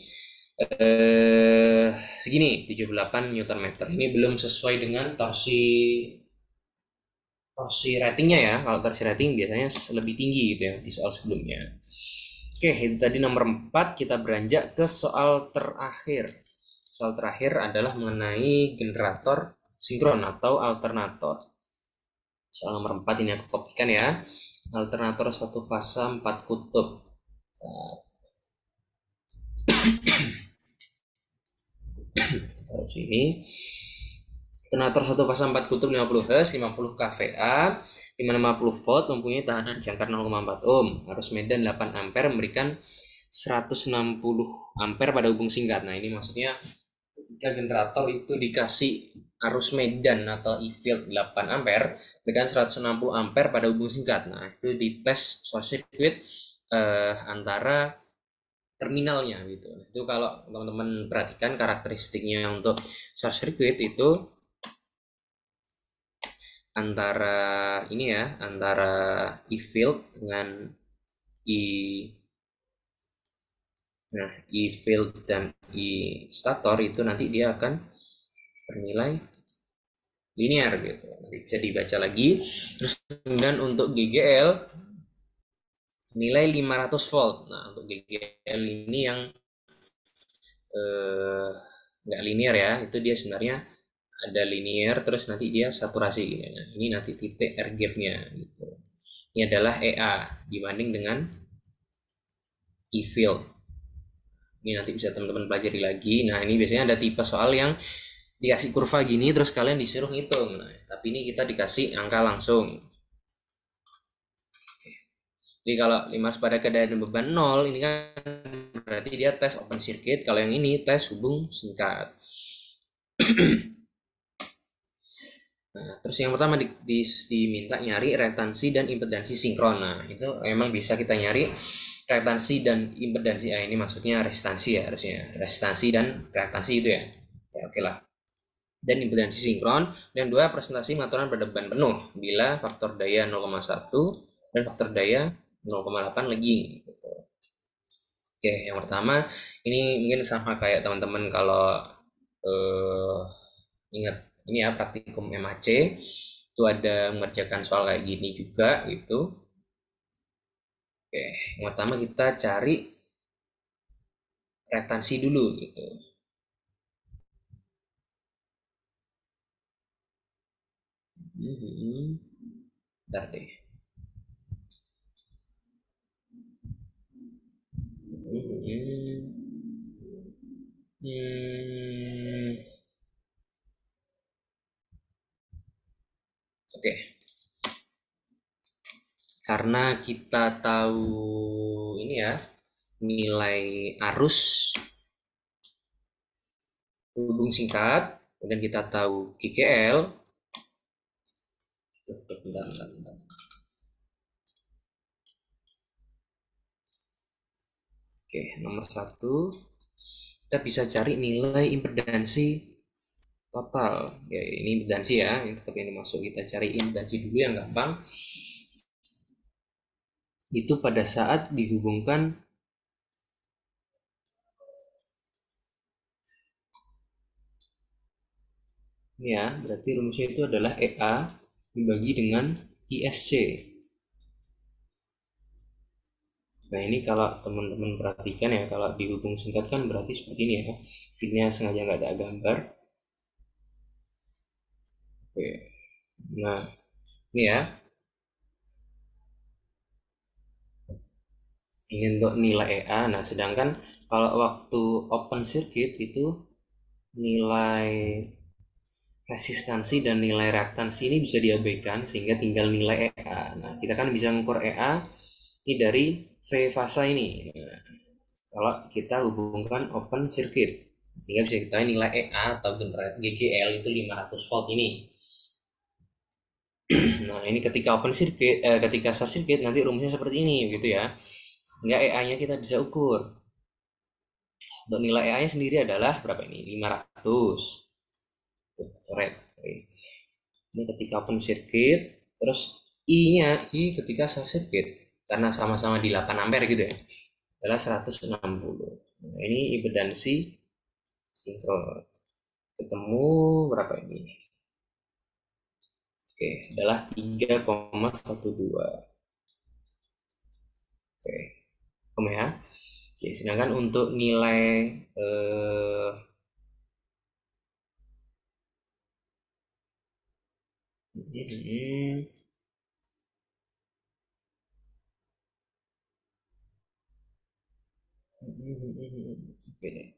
segini 78 Newton meter. Ini belum sesuai dengan torsi ratingnya ya. Kalau torsi rating biasanya lebih tinggi gitu ya di soal sebelumnya. Oke, itu tadi nomor 4. Kita beranjak ke soal terakhir. Soal terakhir adalah mengenai generator sinkron atau alternator. Soal nomor 4 ini aku kopikan ya. Alternator satu fasa 4 kutub. Taruh sini. Alternator satu fasa 4 kutub 50 Hz, 50 kVA, 550 volt, mempunyai tahanan jangkar 0,4 ohm. Arus medan 8 ampere memberikan 160 ampere pada hubung singkat. Nah, ini maksudnya ketika generator itu dikasih arus medan atau E-field 8 ampere dengan 160 ampere pada hubung singkat. Nah, itu dites short circuit antara terminalnya gitu. Itu kalau teman-teman perhatikan karakteristiknya untuk short circuit itu antara ini ya, antara E-field dengan E nah, E-field dan E-stator itu nanti dia akan bernilai linear gitu. Nanti bisa dibaca lagi. Terus kemudian untuk GGL nilai 500 volt. Nah, untuk GGL ini yang nggak linear ya, itu dia sebenarnya ada linear terus nanti dia saturasi gitu. Nah, ini nanti titik R gap-nya gitu. Ini adalah EA dibanding dengan E-field. Ini nanti bisa teman-teman pelajari lagi. Nah, ini biasanya ada tipe soal yang dikasih kurva gini terus kalian disuruh ngitung. Nah, tapi ini kita dikasih angka langsung. Jadi kalau 500 pada keadaan beban 0 ini kan berarti dia tes open circuit. Kalau yang ini tes hubung singkat. Nah, terus yang pertama diminta nyari reaktansi dan impedansi sinkron. Nah, itu emang bisa kita nyari reaktansi dan impedansi. Ini maksudnya resistansi ya harusnya. Resistansi dan reaktansi itu ya. Ya oke lah. Dan impedansi sinkron. Dan 2 presentasi pengaturan pada beban penuh bila faktor daya 0,1 dan faktor daya 0,8 lagging. Oke, yang pertama ini mungkin sama kayak teman-teman kalau ingat ini ya praktikum MAC itu ada mengerjakan soal kayak gini juga gitu. Oke, yang pertama kita cari reaktansi dulu gitu. Bentar deh. Oke. karena kita tahu ini ya, nilai arus hubung singkat, kemudian kita tahu GKL. Bentar. Oke, nomor satu, kita bisa cari nilai impedansi total. Ya, ini impedansi ya, tetap ini masuk. Kita cari impedansi dulu yang gampang. Itu pada saat dihubungkan ini ya, berarti rumusnya itu adalah EA dibagi dengan ISC. Nah, ini kalau teman-teman perhatikan ya, kalau dihubung singkat kan berarti seperti ini ya. Filenya sengaja nggak ada gambar. Oke. Nah, ini ya. Ini untuk nilai EA. Nah, sedangkan kalau waktu open circuit itu nilai resistansi dan nilai reaktansi ini bisa diabaikan sehingga tinggal nilai EA. Nah, kita kan bisa mengukur EA ini dari V fasa ini. Nah, kalau kita hubungkan open circuit sehingga bisa kita nilai EA atau GGL itu 500 volt ini. Nah, ini ketika open circuit, ketika short circuit nanti rumusnya seperti ini gitu ya. Sehingga EA-nya kita bisa ukur. Untuk nilai EA-nya sendiri adalah berapa ini? 500. Coret. Ini ketika open circuit, terus I-nya ketika short circuit karena sama-sama di 8 ampere gitu ya. Adalah 160. Nah, ini impedansi sinkron. Ketemu berapa ini? Oke, adalah 3,12. Oke, ya. Oke, sedangkan untuk nilai eh, oke deh.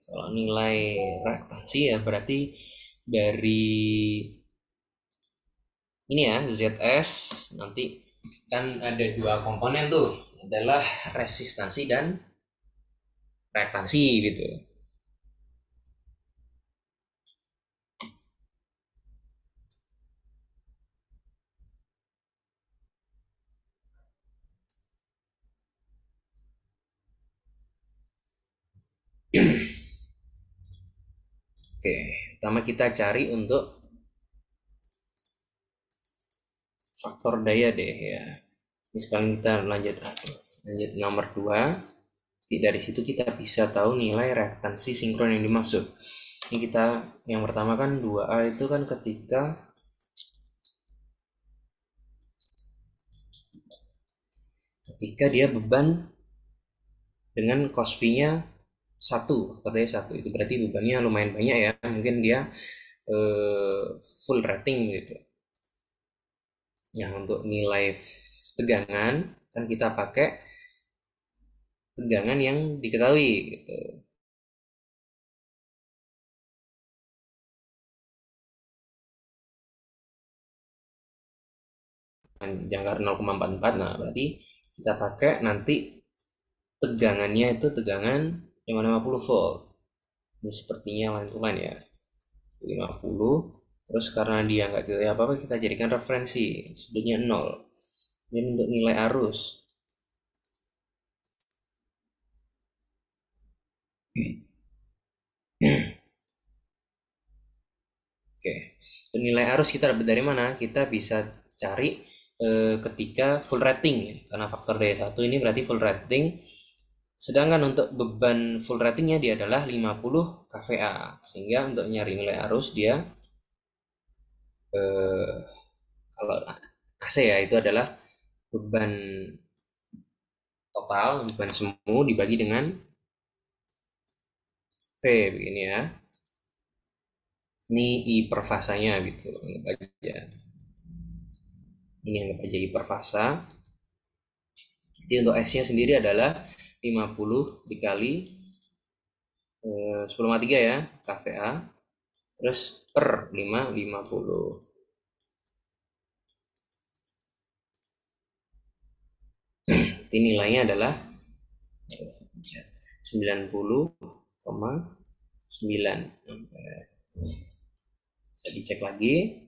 Kalau nilai reaktansi ya berarti dari ini ya ZS nanti kan ada dua komponen tuh, adalah resistansi dan reaktansi gitu. Oke, pertama kita cari untuk faktor daya deh ya. Ini sekarang kita lanjut nomor 2. Dari situ kita bisa tahu nilai reaktansi sinkron yang dimaksud. Ini kita yang pertama kan 2A itu kan ketika dia beban dengan cos V-nya 1, faktor daya 1. Itu berarti bebannya lumayan banyak ya. Mungkin dia full rating gitu. Ya, untuk nilai tegangan kan kita pakai tegangan yang diketahui gitu. Jangkar 0,44. Nah, berarti kita pakai nanti tegangannya itu tegangan 550 volt. Ini sepertinya line to line ya. 50. Terus karena dia nggak diketahui apa-apa, kita jadikan referensi. Sudutnya 0. Ini untuk nilai arus. Oke, nilai arus kita dapat dari mana? Kita bisa cari ketika full rating ya, karena faktor daya 1 ini berarti full rating. Sedangkan untuk beban full ratingnya dia adalah 50 kVA, sehingga untuk nyari nilai arus dia kalau AC ya itu adalah beban total, beban semu dibagi dengan V begini ya. Ini I per fasanya gitu, anggap aja. Ini anggap aja I per fasa. Jadi untuk S-nya sendiri adalah 50 dikali 10,3 ya, kVA. Terus per 50. Nanti nilainya adalah 90,9 ampere. Bisa dicek lagi.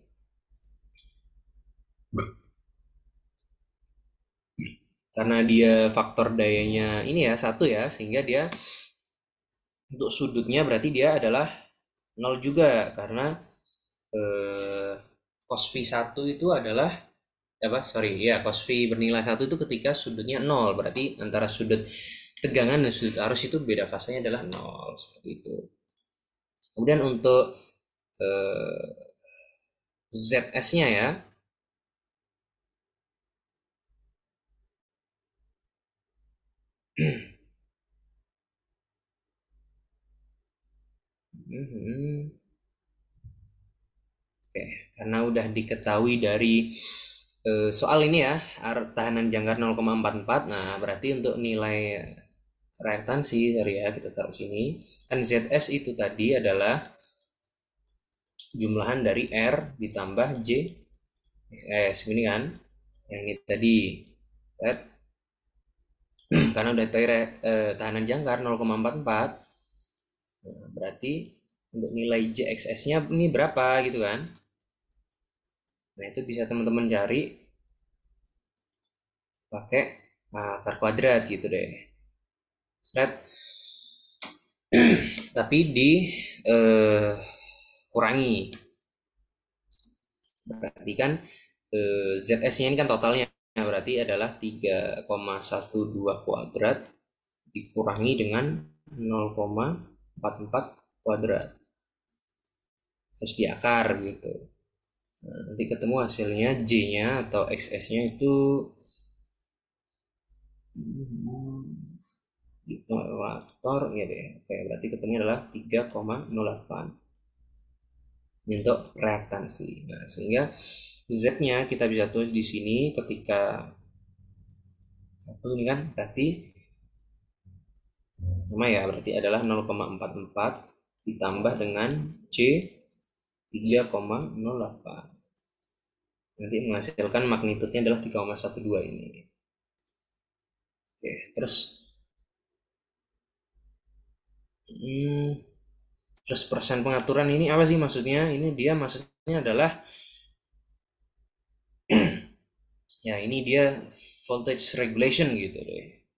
Karena dia faktor dayanya ini ya 1 ya, sehingga dia untuk sudutnya berarti dia adalah 0 juga, karena cos V1 itu adalah cos V bernilai 1 itu ketika sudutnya 0, berarti antara sudut tegangan dan sudut arus itu beda fasanya adalah 0, seperti itu. Kemudian untuk ZS-nya ya. Oke, karena udah diketahui dari soal ini ya, tahanan jangkar 0,44. Nah, berarti untuk nilai reaktansi, sorry ya, kita taruh sini. Kan ZS itu tadi adalah jumlahan dari R ditambah J XS. Ini kan, yang ini tadi. Right? Karena udah tahanan jangkar 0,44. Nah, berarti untuk nilai JXS-nya ini berapa gitu kan. Nah, itu bisa teman-teman cari pakai akar kuadrat gitu deh. Set. Tapi kurangi. Berarti kan ZS-nya ini kan totalnya berarti adalah 3,12 kuadrat dikurangi dengan 0,44 kuadrat. Terus diakar gitu. Nah, nanti ketemu hasilnya J-nya atau XS-nya itu gitu faktor ya deh. Oke, berarti ketemunya adalah 3,08 untuk reaktansi. Nah, sehingga Z-nya kita bisa tulis di sini ketika satu ini kan berarti sama ya, berarti adalah 0,44 ditambah dengan C 3,08. Nanti menghasilkan magnitudenya adalah 3,12 ini. Oke, terus persen pengaturan ini apa sih maksudnya? Ini dia maksudnya adalah ya ini dia voltage regulation gitu deh.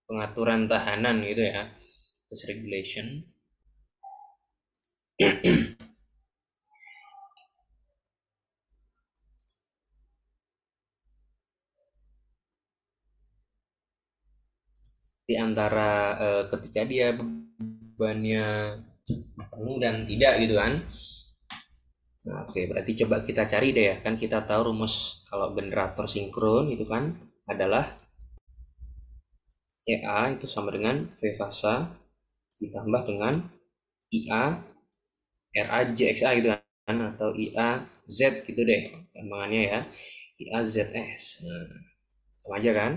Pengaturan tahanan gitu ya. Voltage regulation. Di antara ketika dia bebannya penuh dan tidak gitu kan. Nah, oke, berarti coba kita cari deh ya. Kan kita tahu rumus kalau generator sinkron itu kan adalah EA itu sama dengan V fasa ditambah dengan IA RA JXA gitu kan, atau IA Z gitu deh gampangannya ya, IA ZS. Nah, sama aja kan.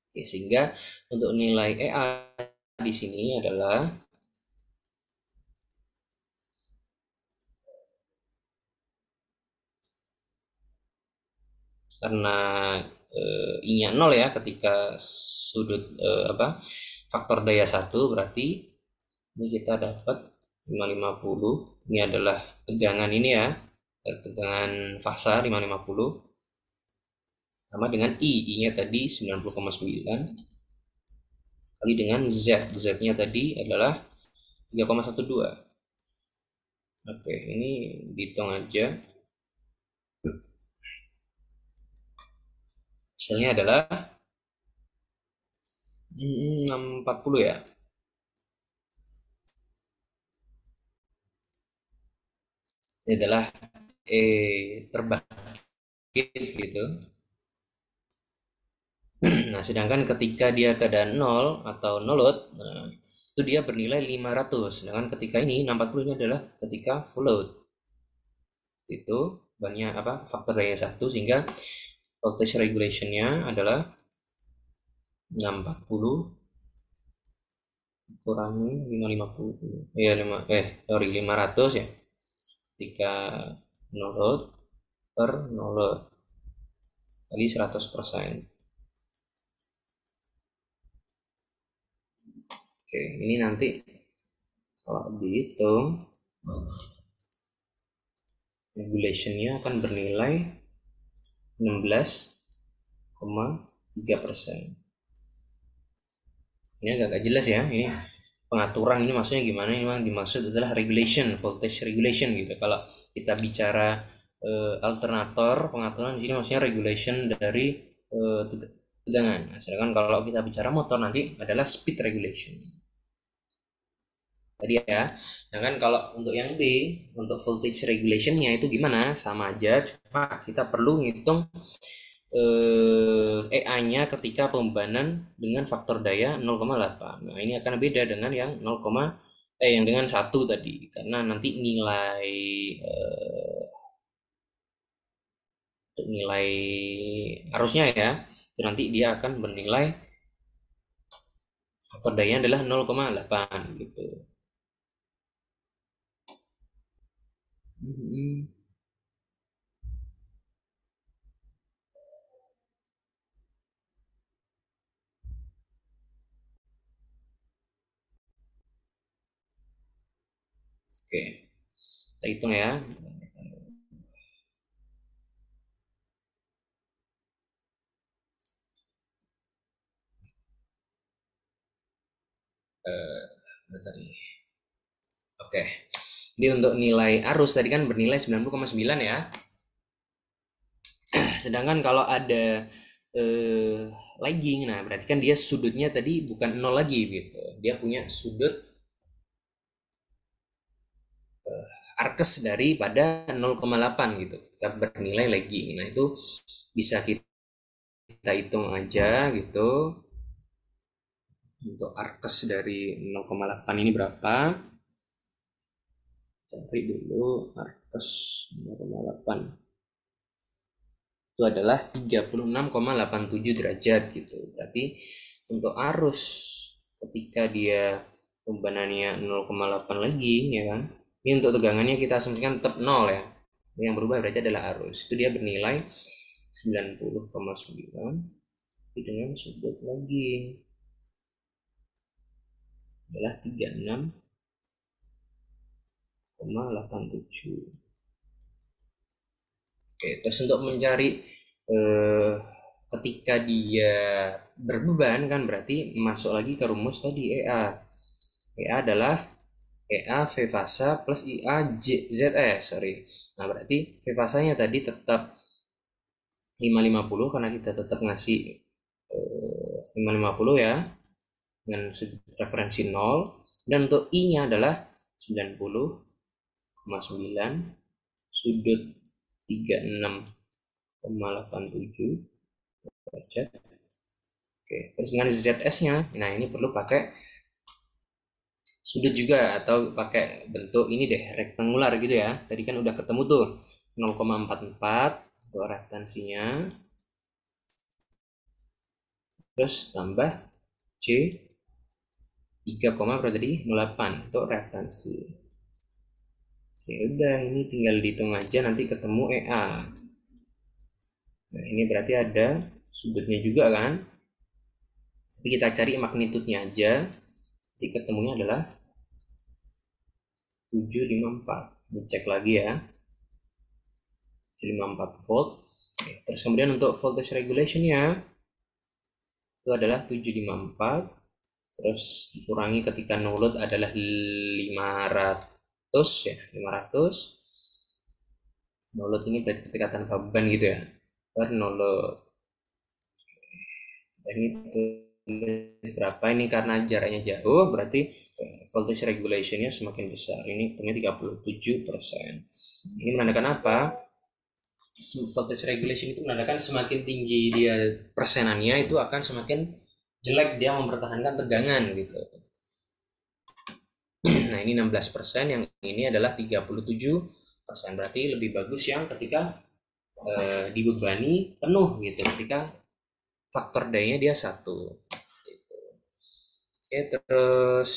Oke, sehingga untuk nilai EA di sini adalah karena I-nya 0 ya ketika sudut faktor daya 1, berarti ini kita dapat 550. Ini adalah tegangan ini ya, tegangan fasa 550 sama dengan I-nya tadi 90,9 kali dengan Z-nya tadi adalah 3,12. Oke, ini dihitung aja. Hasilnya adalah 640 ya. Ini adalah terbangkit gitu. Nah, sedangkan ketika dia keadaan 0 atau no load, nah, itu dia bernilai 500. Sedangkan ketika ini 640 ini adalah ketika full load. Itu banyak faktor daya 1, sehingga voltage regulation-nya adalah 640 kurangi 550 ya 500 ya, ketika no load per no load kali 100%. Oke, ini nanti kalau dihitung regulationnya akan bernilai 16,3%. Ini agak jelas ya, ini pengaturan ini maksudnya gimana, ini memang dimaksud adalah regulation, voltage regulation gitu. Kalau kita bicara alternator, pengaturan di sini maksudnya regulation dari tegangan. Nah, sedangkan kalau kita bicara motor nanti adalah speed regulation tadi ya. Nah kan kalau untuk yang B, untuk voltage regulationnya itu gimana, sama aja, cuma kita perlu ngitung EA-nya ketika pembebanan dengan faktor daya 0,8. Nah, ini akan beda dengan yang 0, yang dengan 1 tadi karena nanti nilai arusnya ya. Itu nanti dia akan bernilai faktor dayanya adalah 0,8 gitu. Oke, kita hitung ya. Bentar ini. Oke. Ini untuk nilai arus tadi kan bernilai 90,9 ya. Sedangkan kalau ada lagging, nah berarti kan dia sudutnya tadi bukan 0 lagi gitu. Dia punya sudut arkes daripada 0,8 gitu. Kita bernilai lagging. Nah, itu bisa kita hitung aja gitu. Untuk arkes dari 0,8 ini berapa? Cari dulu arkes 0,8. Itu adalah 36,87 derajat gitu. Berarti untuk arus ketika dia pembebanannya 0,8 lagi ya kan. Ini untuk tegangannya kita asumsikan tetap 0 ya. Yang berubah berarti adalah arus. Itu dia bernilai 90,9 dengan sudut lagi adalah 36,87. Oke, terus untuk mencari ketika dia berbeban kan berarti masuk lagi ke rumus tadi EA. EA adalah EA V fasa plus IA ZS, sorry. Nah, berarti V fasanya tadi tetap 550 karena kita tetap ngasih 550 ya dengan sudut referensi 0, dan untuk I-nya adalah 90,9 sudut 36,87 derajat. Oke, terus dengan ZS-nya, nah ini perlu pakai sudut juga atau pakai bentuk ini deh, rektangular gitu ya. Tadi kan udah ketemu tuh 0,44 untuk rektansinya. Terus tambah C 3, berapa tadi? 08 untuk rektansi. Ya udah, ini tinggal dihitung aja nanti ketemu EA. Nah, ini berarti ada sudutnya juga kan? Tapi kita cari magnitudenya aja. Jadi ketemunya adalah 754. Dicek lagi ya. 754 volt. Oke, terus kemudian untuk voltage regulationnya itu adalah 754. Terus dikurangi ketika no load adalah 500 ya, 500. No load ini berarti ketika tanpa beban gitu ya. Per no load. Dan itu berapa ini karena jaraknya jauh berarti voltage regulationnya semakin besar. Ini ketemunya 37%. Ini menandakan apa? Voltage regulation itu menandakan semakin tinggi dia persenannya itu akan semakin jelek dia mempertahankan tegangan gitu. Nah, ini 16%, yang ini adalah 37%. Berarti lebih bagus yang ketika dibebani penuh gitu, ketika faktor dayanya dia 1 gitu. Oke, terus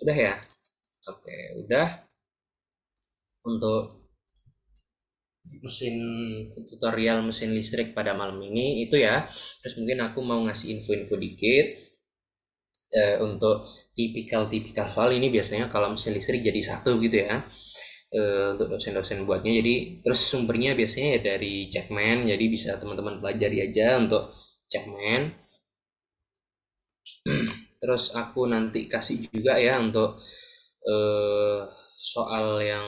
udah ya. Oke, udah untuk mesin tutorial mesin listrik pada malam ini itu ya. Terus mungkin aku mau ngasih info-info dikit Untuk tipikal-tipikal soal ini biasanya kalau mesin listrik jadi satu gitu ya. Untuk dosen-dosen buatnya, jadi terus sumbernya biasanya ya dari Checkman, jadi bisa teman-teman pelajari aja untuk Checkman. Terus aku nanti kasih juga ya untuk eh, soal yang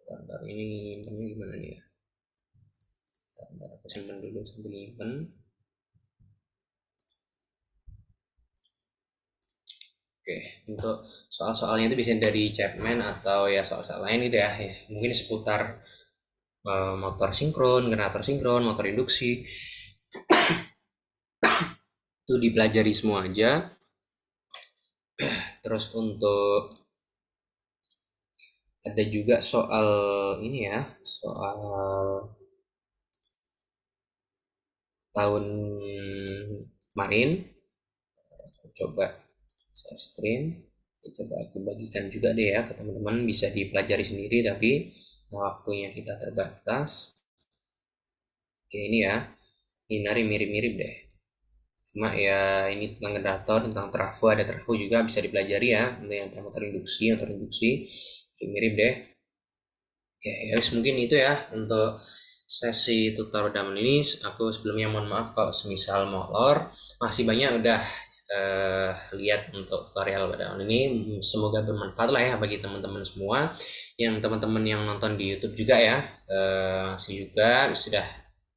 bentar, ini nyimpennya gimana nih ya. Bentar, aku simpen dulu sambil nyimpen. Oke, untuk soal-soalnya itu biasanya dari Chapman atau ya soal-soal lain gitu ya. Mungkin seputar motor sinkron, generator sinkron, motor induksi, itu dipelajari semua aja. Terus untuk ada juga soal ini ya, soal tahun kemarin. Coba saya screen, coba aku bagikan juga deh ya ke teman-teman, bisa dipelajari sendiri tapi waktunya kita terbatas. Oke, ini ya, ini mirip-mirip deh, cuma ya ini tentang generator, tentang trafo, ada trafo juga bisa dipelajari ya, untuk yang motor induksi mirip deh. Oke, ya mungkin itu ya untuk sesi tutor rekaman ini. Aku sebelumnya mohon maaf kalau semisal molor. Masih banyak udah lihat untuk tutorial pada ini. Semoga bermanfaat lah ya bagi teman-teman semua. Yang teman-teman yang nonton di YouTube juga ya. Masih juga sudah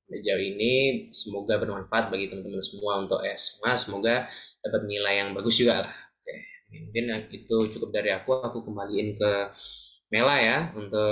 sejauh ini. Semoga bermanfaat bagi teman-teman semua untuk SMA. Semoga dapat nilai yang bagus juga lah. Oke, mungkin itu cukup dari aku. Aku kembaliin ke Mela ya untuk